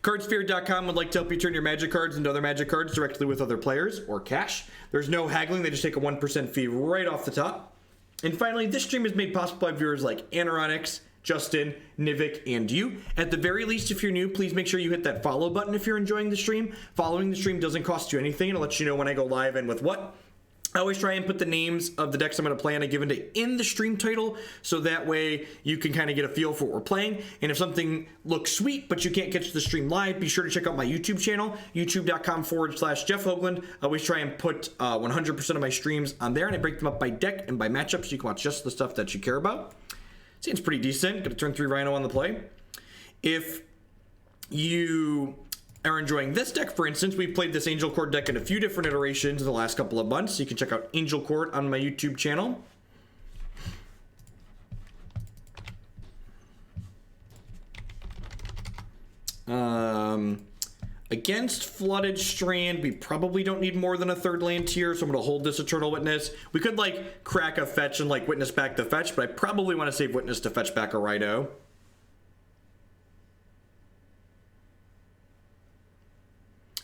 Cardsphere.com would like to help you turn your Magic cards into other Magic cards directly with other players or cash. There's no haggling, they just take a 1% fee right off the top. And finally, this stream is made possible by viewers like Anaronix, Justin, Nivik, and you. At the very least, if you're new, please make sure you hit that follow button if you're enjoying the stream. Following the stream doesn't cost you anything. It'll let you know when I go live and with what. I always try and put the names of the decks I'm going to play on a given day in the stream title, so that way you can kind of get a feel for what we're playing. And if something looks sweet, but you can't catch the stream live, be sure to check out my YouTube channel, youtube.com/Jeff Hoagland. I always try and put 100% of my streams on there, and I break them up by deck and by matchup, so you can watch just the stuff that you care about. Seems pretty decent. Going to turn 3 Rhino on the play. If you are enjoying this deck, for instance, we've played this Angel Chord deck in a few different iterations in the last couple of months. So you can check out Angel Chord on my YouTube channel. Against Flooded Strand, we probably don't need more than a third land here, so I'm going to hold this Eternal Witness. We could, like, crack a fetch and, like, witness back the fetch, but I probably want to save Witness to fetch back a Rhino.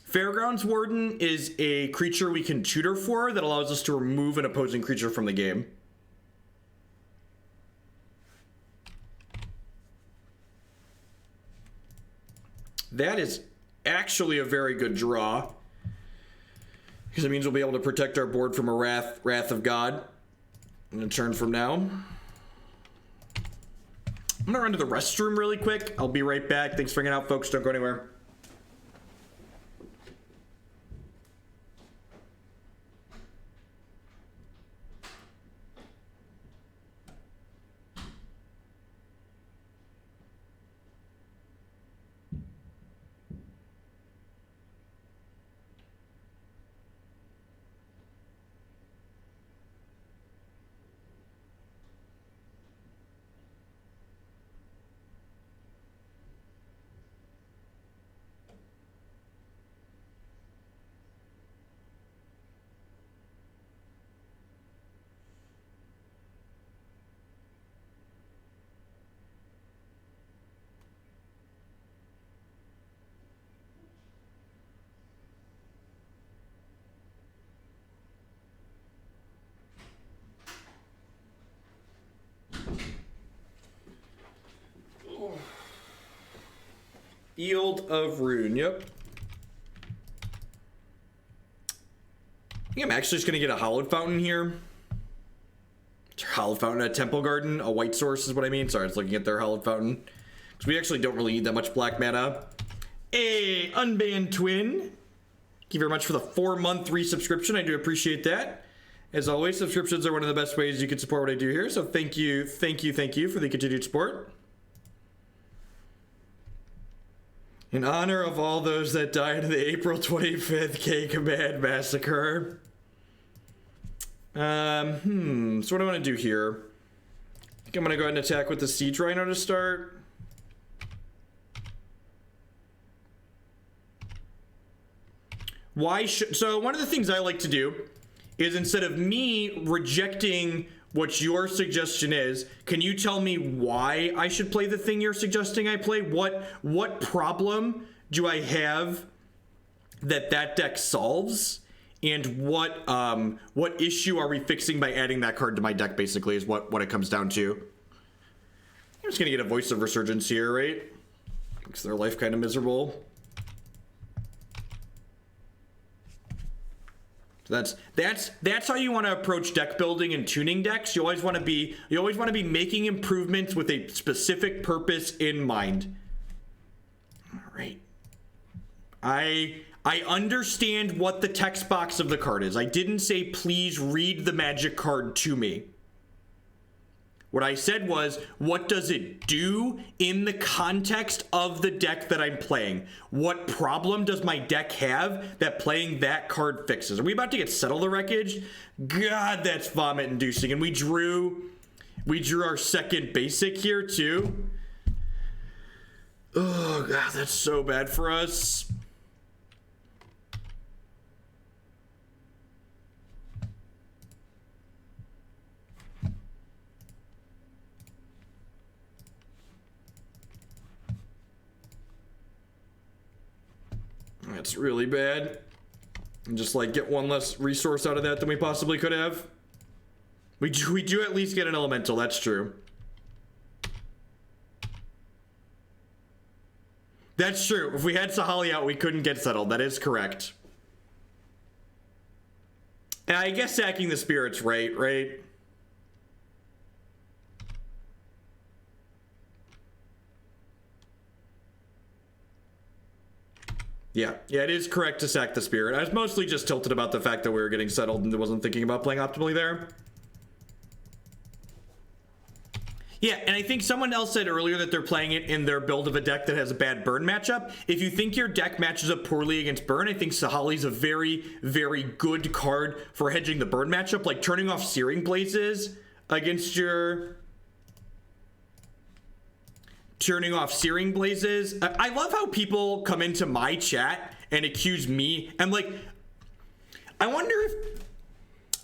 Fairgrounds Warden is a creature we can tutor for that allows us to remove an opposing creature from the game. That is actually a very good draw, because it means we'll be able to protect our board from a Wrath of God in a turn from now. I'm gonna run to the restroom really quick. I'll be right back. Thanks for hanging out, folks. Don't go anywhere. Field of Ruin, yep. I think I'm actually just gonna get a Hallowed Fountain here. Hallowed Fountain at Temple Garden, a white source is what I mean. Sorry, I was looking at their Hallowed Fountain. Because we actually don't really need that much black mana. Hey, Unbanned Twin. Thank you very much for the 4-month resubscription. I do appreciate that. As always, subscriptions are one of the best ways you can support what I do here. So thank you for the continued support. In honor of all those that died in the April 25th K-Command Massacre. So what do I want to do here? I think I'm going to go ahead and attack with the Siege Rhino to start. So one of the things I like to do is, instead of me rejecting what your suggestion is, can you tell me why I should play the thing you're suggesting I play? What problem do I have that deck solves? And what issue are we fixing by adding that card to my deck, basically, is what it comes down to. I'm just gonna get a Voice of Resurgence here, right? Makes their life kind of miserable. So that's how you want to approach deck building and tuning decks. You always want to be making improvements with a specific purpose in mind. All right. I understand what the text box of the card is. I didn't say, please read the magic card to me. What I said was, what does it do in the context of the deck that I'm playing? What problem does my deck have that playing that card fixes? Are we about to get Settle the Wreckage? God, that's vomit inducing. And we drew our second basic here too. Oh God, that's so bad for us. That's really bad. And just like get one less resource out of that than we possibly could have. We do at least get an elemental, that's true. That's true. If we had Sahali out, we couldn't get settled. That is correct. And I guess sacking the spirits, right? Yeah, it is correct to sack the spirit. I was mostly just tilted about the fact that we were getting settled and wasn't thinking about playing optimally there. Yeah, and I think someone else said earlier that they're playing it in their build of a deck that has a bad burn matchup. If you think your deck matches up poorly against burn, I think Sahali's a very, very good card for hedging the burn matchup, like turning off Searing Blazes against your... Turning off Searing Blazes. I love how people come into my chat and accuse me. And like, I wonder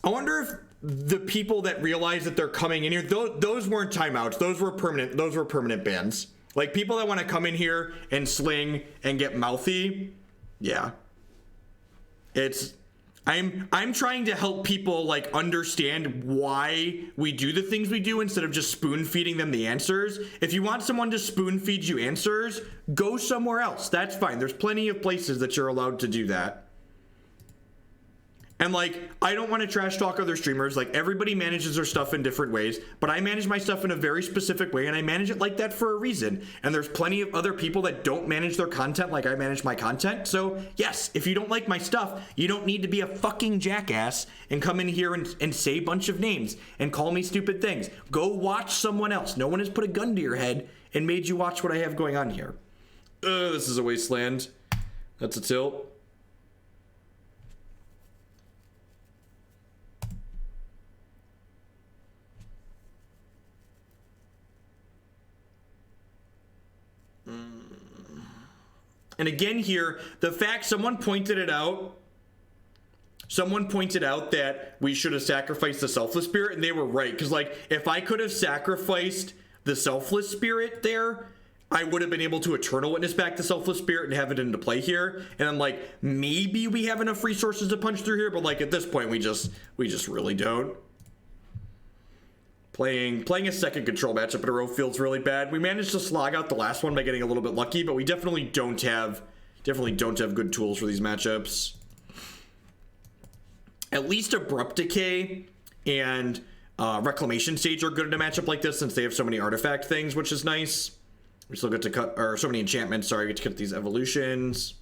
if the people that realize that they're coming in here, those weren't timeouts. Those were permanent bans. Like people that want to come in here and sling and get mouthy. Yeah. I'm trying to help people like understand why we do the things we do instead of just spoon feeding them the answers. If you want someone to spoon feed you answers, go somewhere else. That's fine. There's plenty of places that you're allowed to do that. And like, I don't want to trash talk other streamers. Like everybody manages their stuff in different ways, but I manage my stuff in a very specific way and I manage it like that for a reason. And there's plenty of other people that don't manage their content like I manage my content. So yes, if you don't like my stuff, you don't need to be a fucking jackass and come in here and say a bunch of names and call me stupid things. Go watch someone else. No one has put a gun to your head and made you watch what I have going on here. This is a wasteland. That's a tilt. And again here, the fact someone pointed out that we should have sacrificed the Selfless Spirit, and they were right. Because like, if I could have sacrificed the Selfless Spirit there, I would have been able to Eternal Witness back the Selfless Spirit and have it into play here. And I'm like, maybe we have enough resources to punch through here, but like at this point, we just really don't. Playing a second control matchup in a row feels really bad. We managed to slog out the last one by getting a little bit lucky, but we definitely don't have good tools for these matchups. At least Abrupt Decay and Reclamation Sage are good in a matchup like this since they have so many artifact things, which is nice. We still get to cut, or so many enchantments, sorry, we get to cut these evolutions.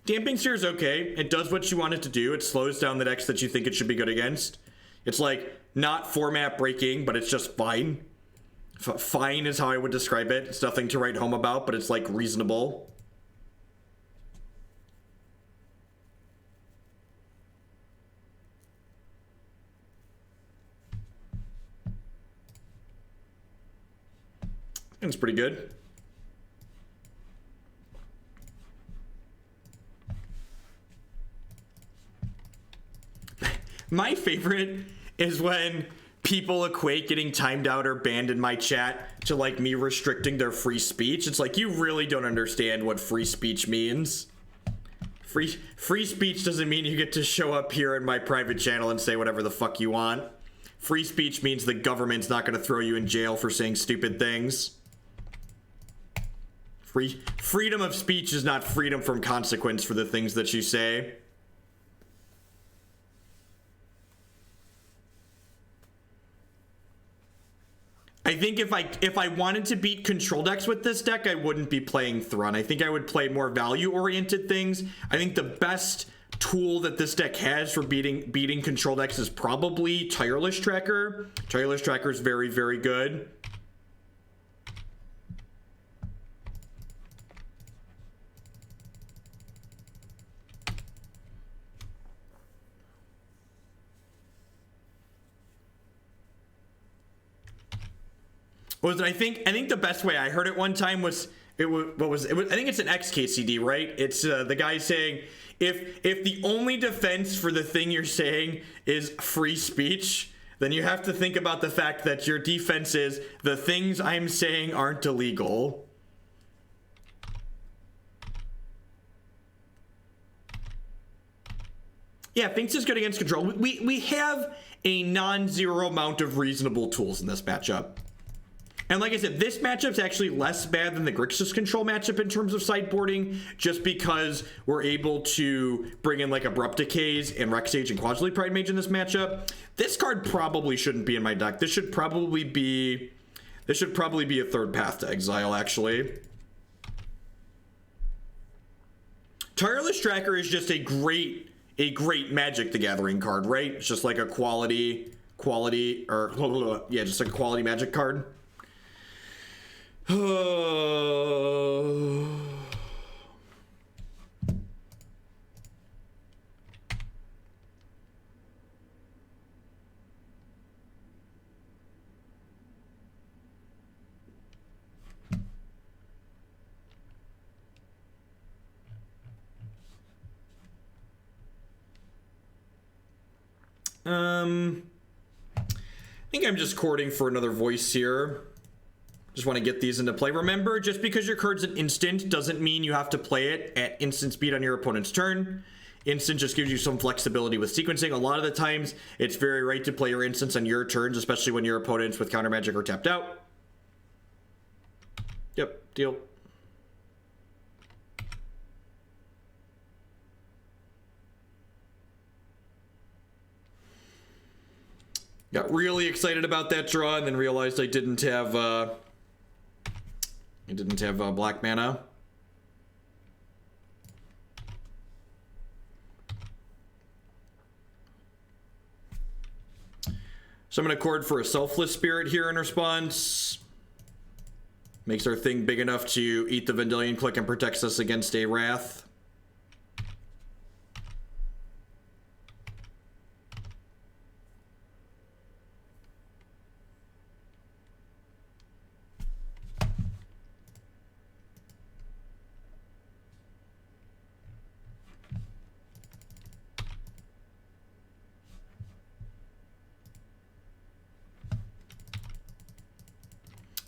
Damping Sphere is okay. It does what you want it to do. It slows down the decks that you think it should be good against. It's like not format breaking, but it's just fine. Fine is how I would describe it. It's nothing to write home about, but it's like reasonable. It's pretty good. My favorite is when people equate getting timed out or banned in my chat to like me restricting their free speech. It's like, you really don't understand what free speech means. Free speech doesn't mean you get to show up here in my private channel and say whatever the fuck you want. Free speech means the government's not going to throw you in jail for saying stupid things. Freedom of speech is not freedom from consequence for the things that you say. I think if I wanted to beat control decks with this deck, I wouldn't be playing Thrun. I think I would play more value-oriented things. I think the best tool that this deck has for beating control decks is probably Tireless Tracker. Tireless Tracker is very, very good. I think the best way I heard it one time was I think it's an XKCD, right? It's the guy saying if the only defense for the thing you're saying is free speech, then you have to think about the fact that your defense is the things I'm saying aren't illegal. Yeah, Finks is good against control. We have a non-zero amount of reasonable tools in this matchup. And like I said, this matchup's actually less bad than the Grixis control matchup in terms of sideboarding, just because we're able to bring in like Abrupt Decays and Rec Sage and Qasali Pridemage in this matchup. This card probably shouldn't be in my deck. This should probably be a third path to Exile, actually. Tireless Tracker is just a great Magic the Gathering card, right? It's just like a quality Magic card. I think I'm just courting for another voice here. Just want to get these into play. Remember, just because your card's an instant doesn't mean you have to play it at instant speed on your opponent's turn. Instant just gives you some flexibility with sequencing. A lot of the times, it's very right to play your instants on your turns, especially when your opponents with counter magic are tapped out. Yep, deal. Got really excited about that draw and then realized I didn't have black mana. So I'm going to chord for a Selfless Spirit here in response. Makes our thing big enough to eat the Vendilion Click and protects us against a Wrath.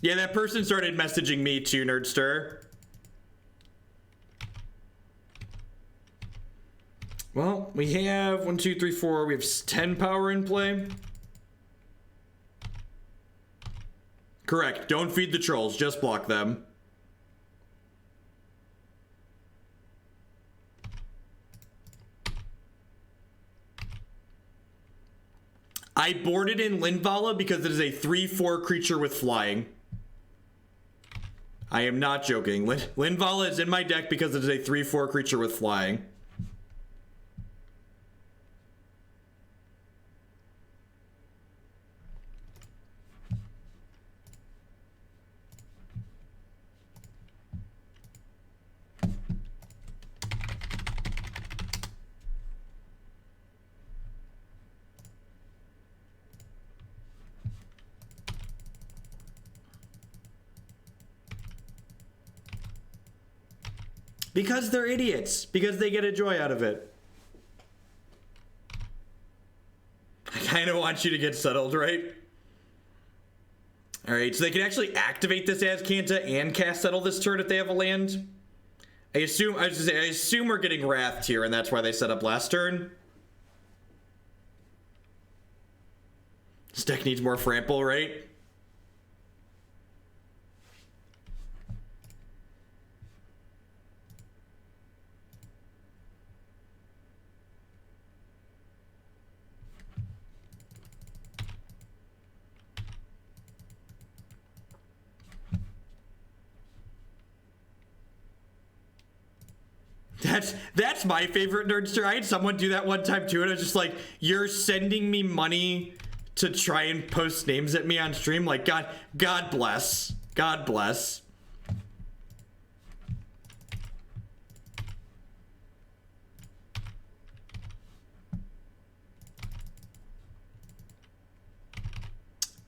Yeah, that person started messaging me too, Nerdster. Well, we have 1, 2, 3, 4. We have 10 power in play. Correct. Don't feed the trolls. Just block them. I boarded in Linvala because it is a 3/4 creature with flying. I am not joking. Linvala is in my deck because it is a 3/4 creature with flying. Because they're idiots. Because they get a joy out of it. I kind of want you to get settled, right? Alright, so they can actually activate this Azcanta and cast Settle this turn if they have a land. I assume we're getting Wrathed here, and that's why they set up last turn. This deck needs more Frample, right? That's my favorite Nerdster. I had someone do that one time too, and I was just like, you're sending me money to try and post names at me on stream? Like, God bless. God bless.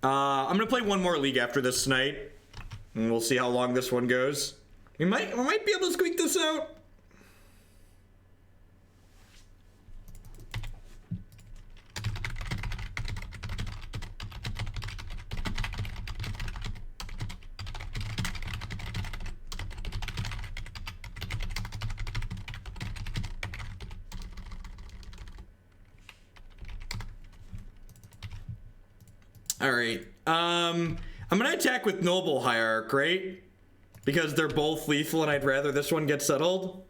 I'm gonna play one more league after this tonight, and we'll see how long this one goes. We might be able to squeak this out. Alright, I'm gonna attack with Noble Hierarch, right? Because they're both lethal and I'd rather this one get settled.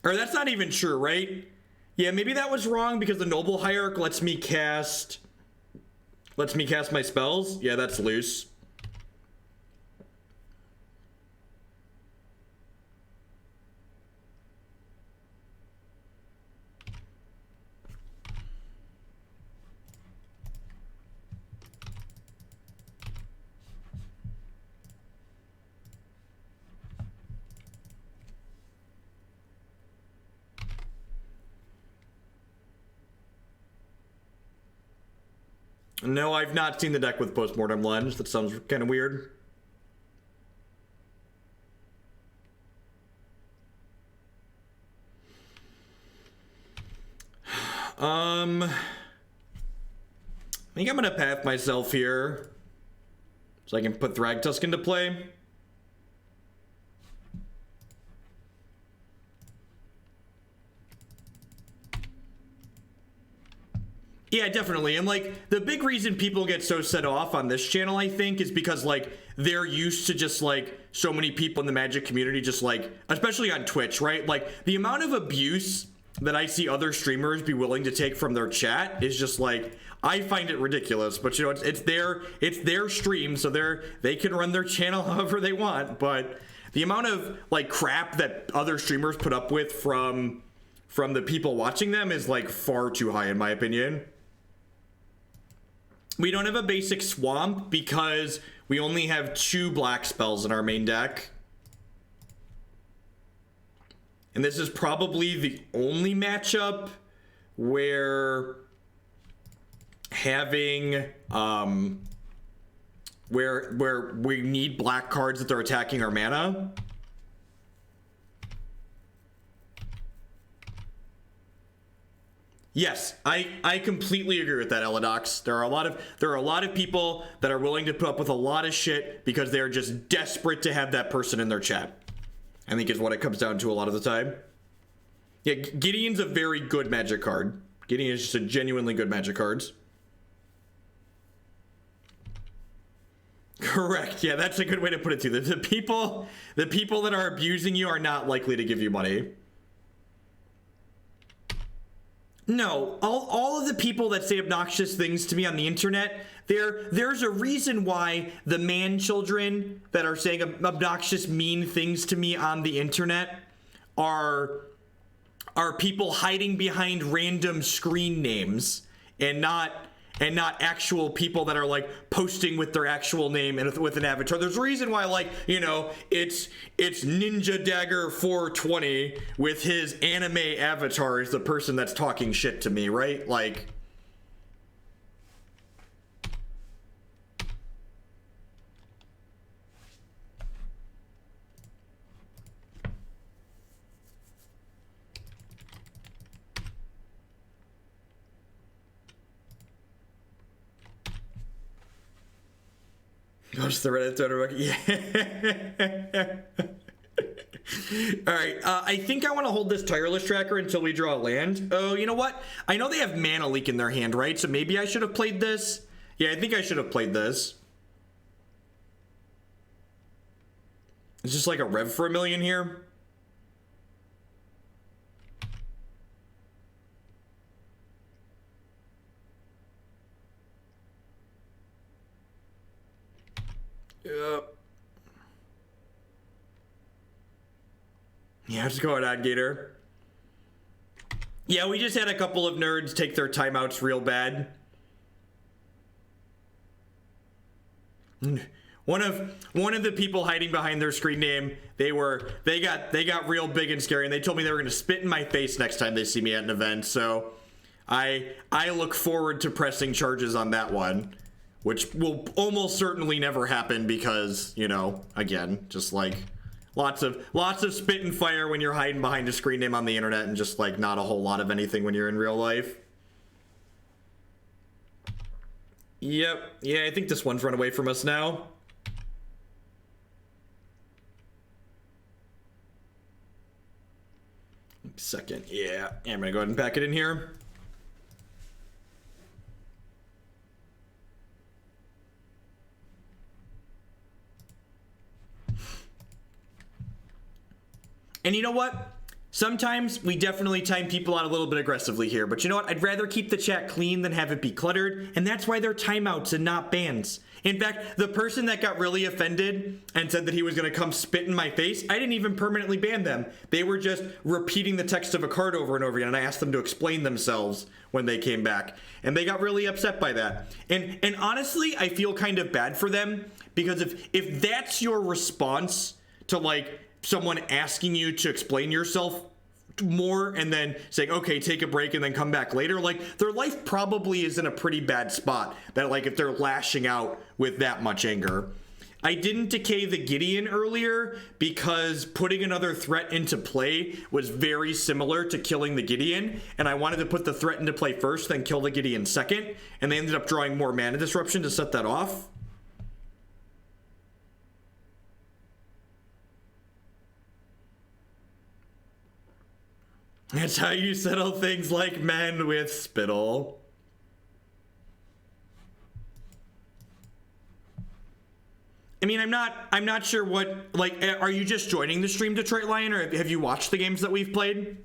Or that's not even true, right? Yeah, maybe that was wrong because the Noble Hierarch lets me cast my spells. Yeah, that's loose. No, I've not seen the deck with Postmortem Lunge. That sounds kind of weird. I think I'm gonna path myself here so I can put Thragtusk into play. Yeah, definitely. And like the big reason people get so set off on this channel, I think, is because like they're used to just like so many people in the Magic community just like, especially on Twitch, right? Like the amount of abuse that I see other streamers be willing to take from their chat is just like, I find it ridiculous. But you know, it's their stream, so they can run their channel however they want. But the amount of like crap that other streamers put up with from the people watching them is like far too high in my opinion. We don't have a basic swamp because we only have 2 black spells in our main deck. And this is probably the only matchup where having where we need black cards that they're attacking our mana. Yes, I completely agree with that, Eladox. There are a lot of people that are willing to put up with a lot of shit because they're just desperate to have that person in their chat. I think is what it comes down to a lot of the time. Yeah, Gideon's a very good Magic card. Gideon is just a genuinely good Magic card. Correct. Yeah, that's a good way to put it too. The people that are abusing you are not likely to give you money. No, all of the people that say obnoxious things to me on the internet, there's a reason why the man children that are saying obnoxious, mean things to me on the internet are people hiding behind random screen names and not actual people that are like posting with their actual name and with an avatar. There's a reason why, like, you know, it's Ninja Dagger 420 with his anime avatar is the person that's talking shit to me, right? Like, goes to the Reddit Twitter. Yeah. All right. I think I want to hold this Tireless Tracker until we draw a land. Oh, you know what? I know they have Mana Leak in their hand, right? So maybe I should have played this. Yeah, I think I should have played this. It's just like a rev for a million here. Yeah, just go ahead, Gator. Yeah, we just had a couple of nerds take their timeouts real bad. One of the people hiding behind their screen name, they got real big and scary, and they told me they were gonna spit in my face next time they see me at an event. So I look forward to pressing charges on that one, which will almost certainly never happen because, you know, again, just like lots of spit and fire when you're hiding behind a screen name on the internet, and just like not a whole lot of anything when you're in real life. Yep. Yeah, I think this one's run away from us now. Second. Yeah, I'm gonna go ahead and pack it in here. And you know what? Sometimes we definitely time people out a little bit aggressively here, but you know what? I'd rather keep the chat clean than have it be cluttered, and that's why they're timeouts and not bans. In fact, the person that got really offended and said that he was gonna come spit in my face, I didn't even permanently ban them. They were just repeating the text of a card over and over again, and I asked them to explain themselves when they came back, and they got really upset by that. And honestly, I feel kind of bad for them, because if that's your response to like someone asking you to explain yourself more and then saying, okay, take a break and then come back later, like their life probably is in a pretty bad spot, that like if they're lashing out with that much anger. I didn't decay the Gideon earlier because putting another threat into play was very similar to killing the Gideon, and I wanted to put the threat into play first, then kill the Gideon second, and they ended up drawing more mana disruption to set that off. That's how you settle things like men with spittle. I mean, I'm not sure what, like, are you just joining the stream, Detroit Lion, or have you watched the games that we've played?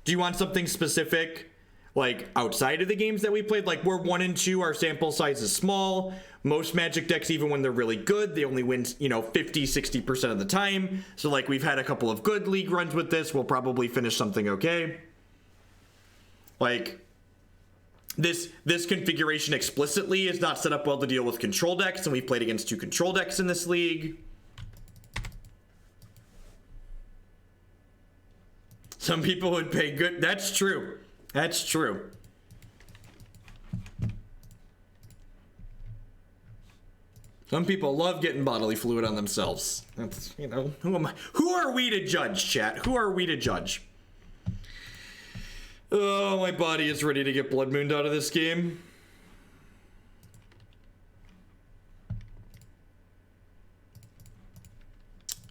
Do you want something specific, like, outside of the games that we played? Like, we're 1 and 2, our sample size is small. Most Magic decks, even when they're really good, they only win, you know, 50-60% of the time. So, like, we've had a couple of good league runs with this. We'll probably finish something okay. Like, this configuration explicitly is not set up well to deal with control decks, and we've played against 2 control decks in this league. Some people would pay good. That's true. That's true. Some people love getting bodily fluid on themselves. That's, you know, who am I? Who are we to judge, chat? Who are we to judge? Oh, my body is ready to get Blood Mooned out of this game.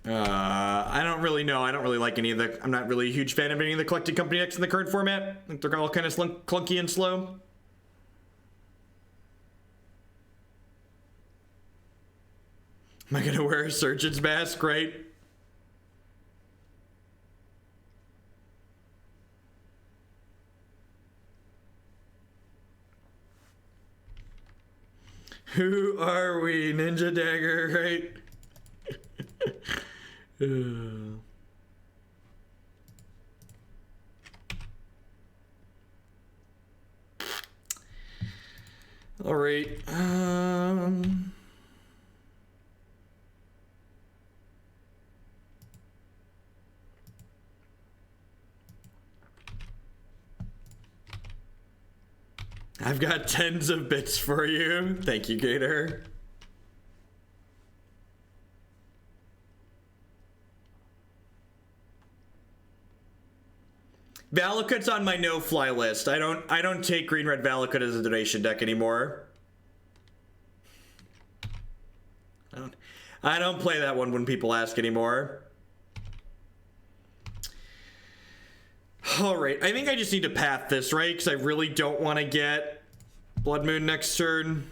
I don't really know. I don't really like any of the... I'm not really a huge fan of any of the collected company decks in the current format. I think they're all kind of clunky and slow. Am I gonna wear a Surgeon's Mask, right? Who are we? Ninja Dagger, right? All right. I've got tens of bits for you. Thank you, Gator. Valakut's on my no-fly list. I don't take green-red Valakut as a donation deck anymore. I don't play that one when people ask anymore. Alright, I think I just need to path this, right? Because I really don't want to get Blood Moon next turn.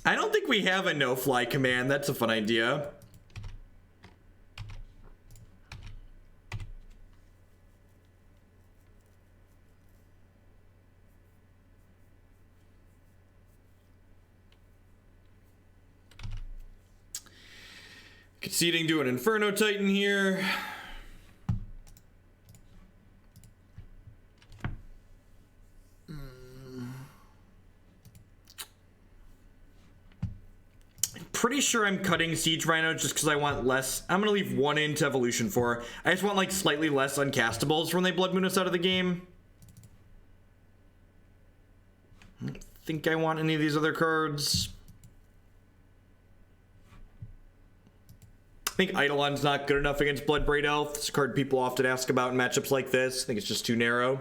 I don't think we have a no-fly command. That's a fun idea. Conceding to an Inferno Titan here. Pretty sure I'm cutting Siege Rhino just because I want less. I'm gonna leave one in to Evolution for. I just want like slightly less uncastables when they Blood Moon us out of the game. I don't think I want any of these other cards. I think Eidolon's not good enough against Bloodbraid Elf. It's a card people often ask about in matchups like this. I think it's just too narrow.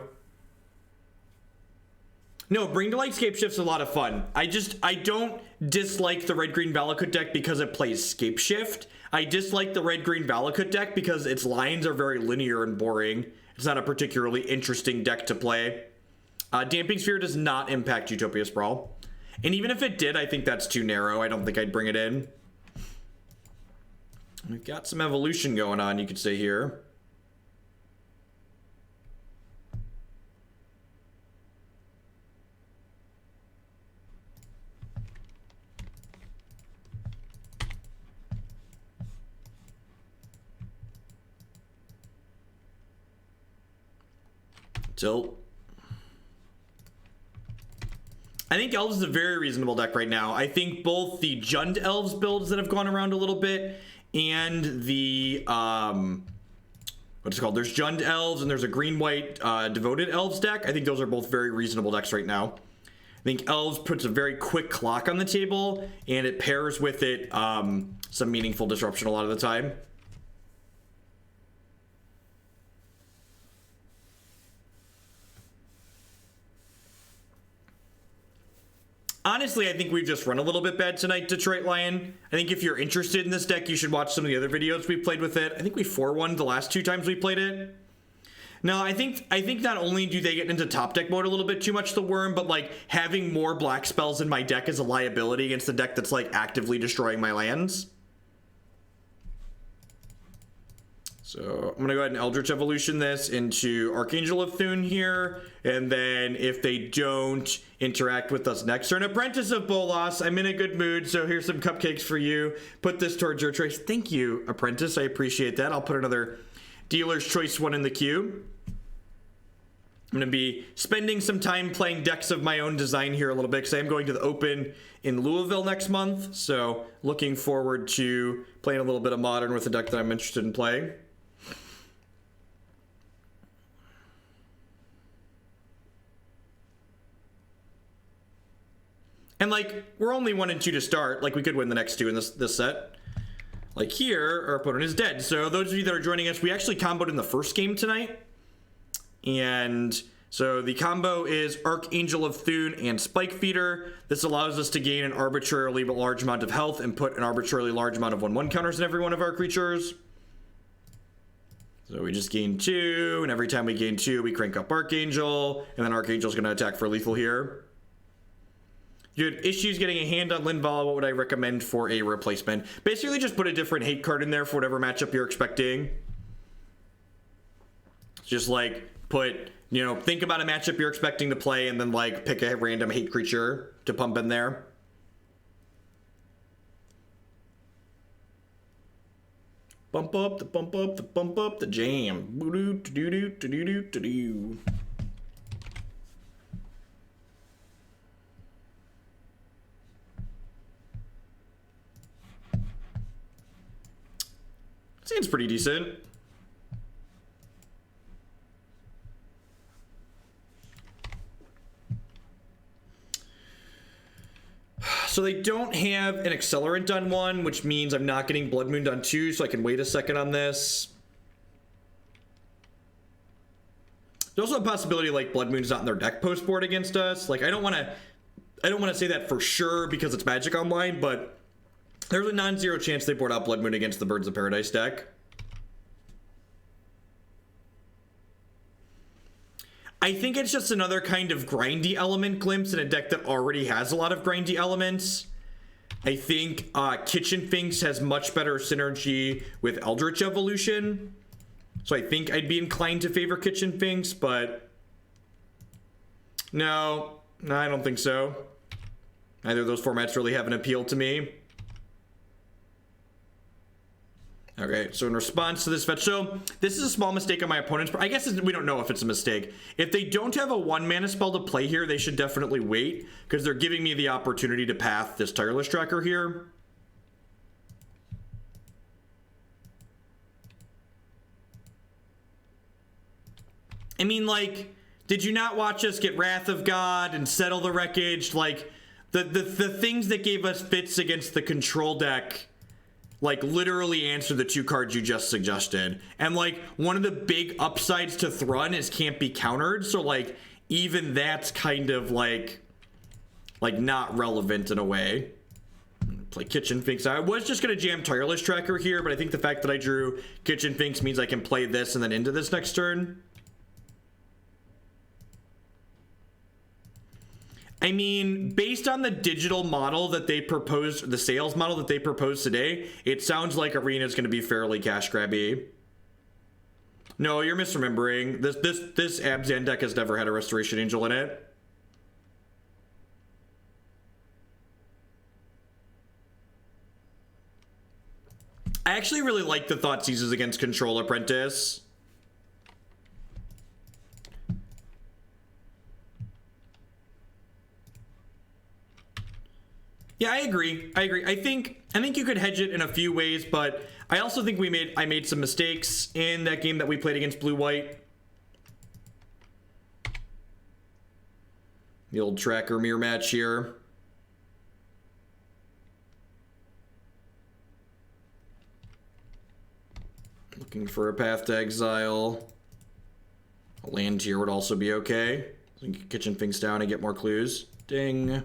No, Bring to Light Scapeshift's a lot of fun. I don't dislike the red-green Valakut deck because it plays Scapeshift. I dislike the red-green Valakut deck because its lines are very linear and boring. It's not a particularly interesting deck to play. Damping Sphere does not impact Utopia Sprawl. And even if it did, I think that's too narrow. I don't think I'd bring it in. We've got some evolution going on, you could say here. Tilt. I think Elves is a very reasonable deck right now. I think both the Jund Elves builds that have gone around a little bit and the what's it called? There's Jund Elves and there's a green-white Devoted Elves deck. I think those are both very reasonable decks right now. I think Elves puts a very quick clock on the table and it pairs with it some meaningful disruption a lot of the time. Honestly, I think we've just run a little bit bad tonight, Detroit Lion. I think if you're interested in this deck, you should watch some of the other videos we played with it. I think we 4-1 the last 2 times we played it. No, I think not only do they get into top deck mode a little bit too much, the Worm, but like having more black spells in my deck is a liability against the deck that's like actively destroying my lands. So I'm gonna go ahead and Eldritch Evolution this into Archangel of Thune here, and then if they don't interact with us next turn, Apprentice of Bolas. I'm in a good mood, so here's some cupcakes for you. Put this towards your choice. Thank you, Apprentice. I appreciate that. I'll put another Dealer's Choice one in the queue. I'm gonna be spending some time playing decks of my own design here a little bit because I am going to the Open in Louisville next month, so looking forward to playing a little bit of Modern with a deck that I'm interested in playing. And like, we're only 1 and 2 to start. Like, we could win the next 2 in this set. Like here, our opponent is dead. So those of you that are joining us, we actually comboed in the first game tonight. And so the combo is Archangel of Thune and Spike Feeder. This allows us to gain an arbitrarily large amount of health and put an arbitrarily large amount of 1/1 counters in every one of our creatures. So we just gain 2, and every time we gain 2, we crank up Archangel, and then Archangel's going to attack for lethal here. You had issues getting a hand on Linvala. What would I recommend for a replacement? Basically, just put a different hate card in there for whatever matchup you're expecting. Just like put, you know, think about a matchup you're expecting to play, and then like pick a random hate creature to pump in there. Bump up the jam. Boo-doo-doo-doo-doo-doo-doo-doo. Seems pretty decent. So they don't have an accelerant on 1, which means I'm not getting Blood Moon on 2, so I can wait a second on this. There's also a possibility like Blood Moon's not in their deck post board against us. Like I don't want to say that for sure because it's Magic Online, but there's a non-zero chance they board out Blood Moon against the Birds of Paradise deck. I think it's just another kind of grindy element glimpse in a deck that already has a lot of grindy elements. I think Kitchen Finks has much better synergy with Eldritch Evolution. So I think I'd be inclined to favor Kitchen Finks, but no, I don't think so. Neither of those formats really have an appeal to me. Okay, so in response to this fetch, so this is a small mistake on my opponent's part. I guess we don't know if it's a mistake. If they don't have a 1-mana spell to play here, they should definitely wait, because they're giving me the opportunity to path this Tireless Tracker here. I mean, like, did you not watch us get Wrath of God and Settle the Wreckage? Like, the things that gave us fits against the control deck, like, literally answer the 2 cards you just suggested. And, like, one of the big upsides to Thrun is can't be countered. So, like, even that's kind of, like not relevant in a way. Play Kitchen Finks. I was just going to jam Tireless Tracker here, but I think the fact that I drew Kitchen Finks means I can play this and then into this next turn. I mean, based on the digital model that they proposed, the sales model that they proposed today, it sounds like Arena is going to be fairly cash grabby. No, you're misremembering. This Abzan deck has never had a Restoration Angel in it. I actually really like the Thoughtseizes against Control Apprentice. Yeah, I agree. I think you could hedge it in a few ways, but I also think I made some mistakes in that game that we played against Blue-White. The old tracker mirror match here. Looking for a path to exile. A land here would also be okay. So we can Kitchen Finks down and get more clues. Ding.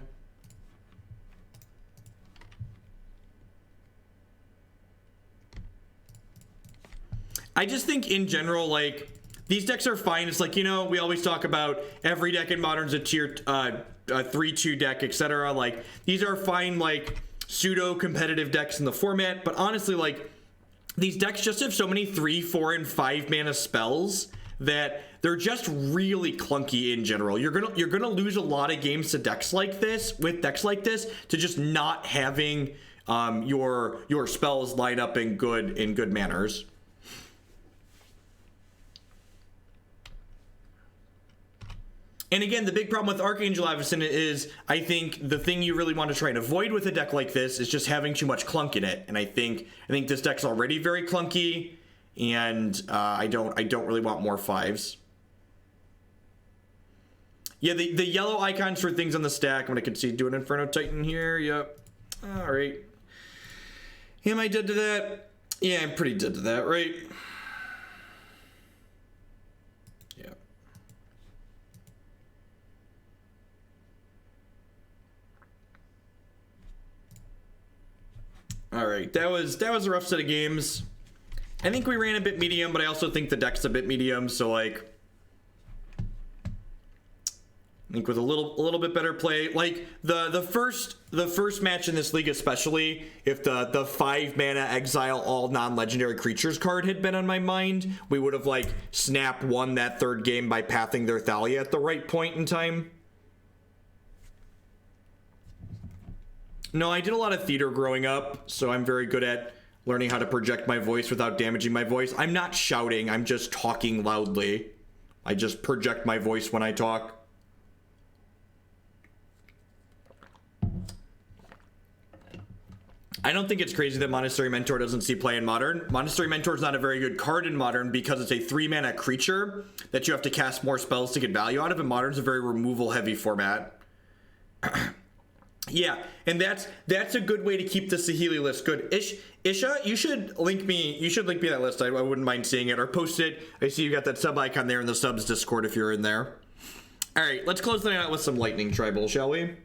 I just think in general, like, these decks are fine. It's like, you know, we always talk about every deck in Modern's a tier 3-2 deck, etc. Like, these are fine, like, pseudo-competitive decks in the format. But honestly, like, these decks just have so many 3, 4, and 5 mana spells that they're just really clunky in general. You're gonna lose a lot of games to decks like this, to just not having your spells line up in good manners. And again, the big problem with Archangel Avacyn is, I think the thing you really want to try and avoid with a deck like this is just having too much clunk in it. And I think this deck's already very clunky, and I don't really want more 5s. Yeah, the yellow icons for things on the stack. I'm gonna concede to an Inferno Titan here. Yep. All right. Am I dead to that? Yeah, I'm pretty dead to that, right? Yeah. All right, that was a rough set of games. I think we ran a bit medium, but I also think the deck's a bit medium, so like I think with a little bit better play, like the first match in this league especially, if the 5 mana exile all non-legendary creatures card had been on my mind, we would have like snap won that third game by pathing their Thalia at the right point in time. No, I did a lot of theater growing up, so I'm very good at learning how to project my voice without damaging my voice. I'm not shouting, I'm just talking loudly. I just project my voice when I talk. I don't think it's crazy that Monastery Mentor doesn't see play in Modern. Monastery Mentor is not a very good card in Modern because it's a 3-mana creature that you have to cast more spells to get value out of, and Modern's a very removal-heavy format. Yeah, and that's a good way to keep the Saheeli list good. Isha, you should link me that list. I wouldn't mind seeing it, or post it. I see you got that sub icon there in the subs Discord if you're in there. All right, let's close the night out with some Lightning Tribal, shall we?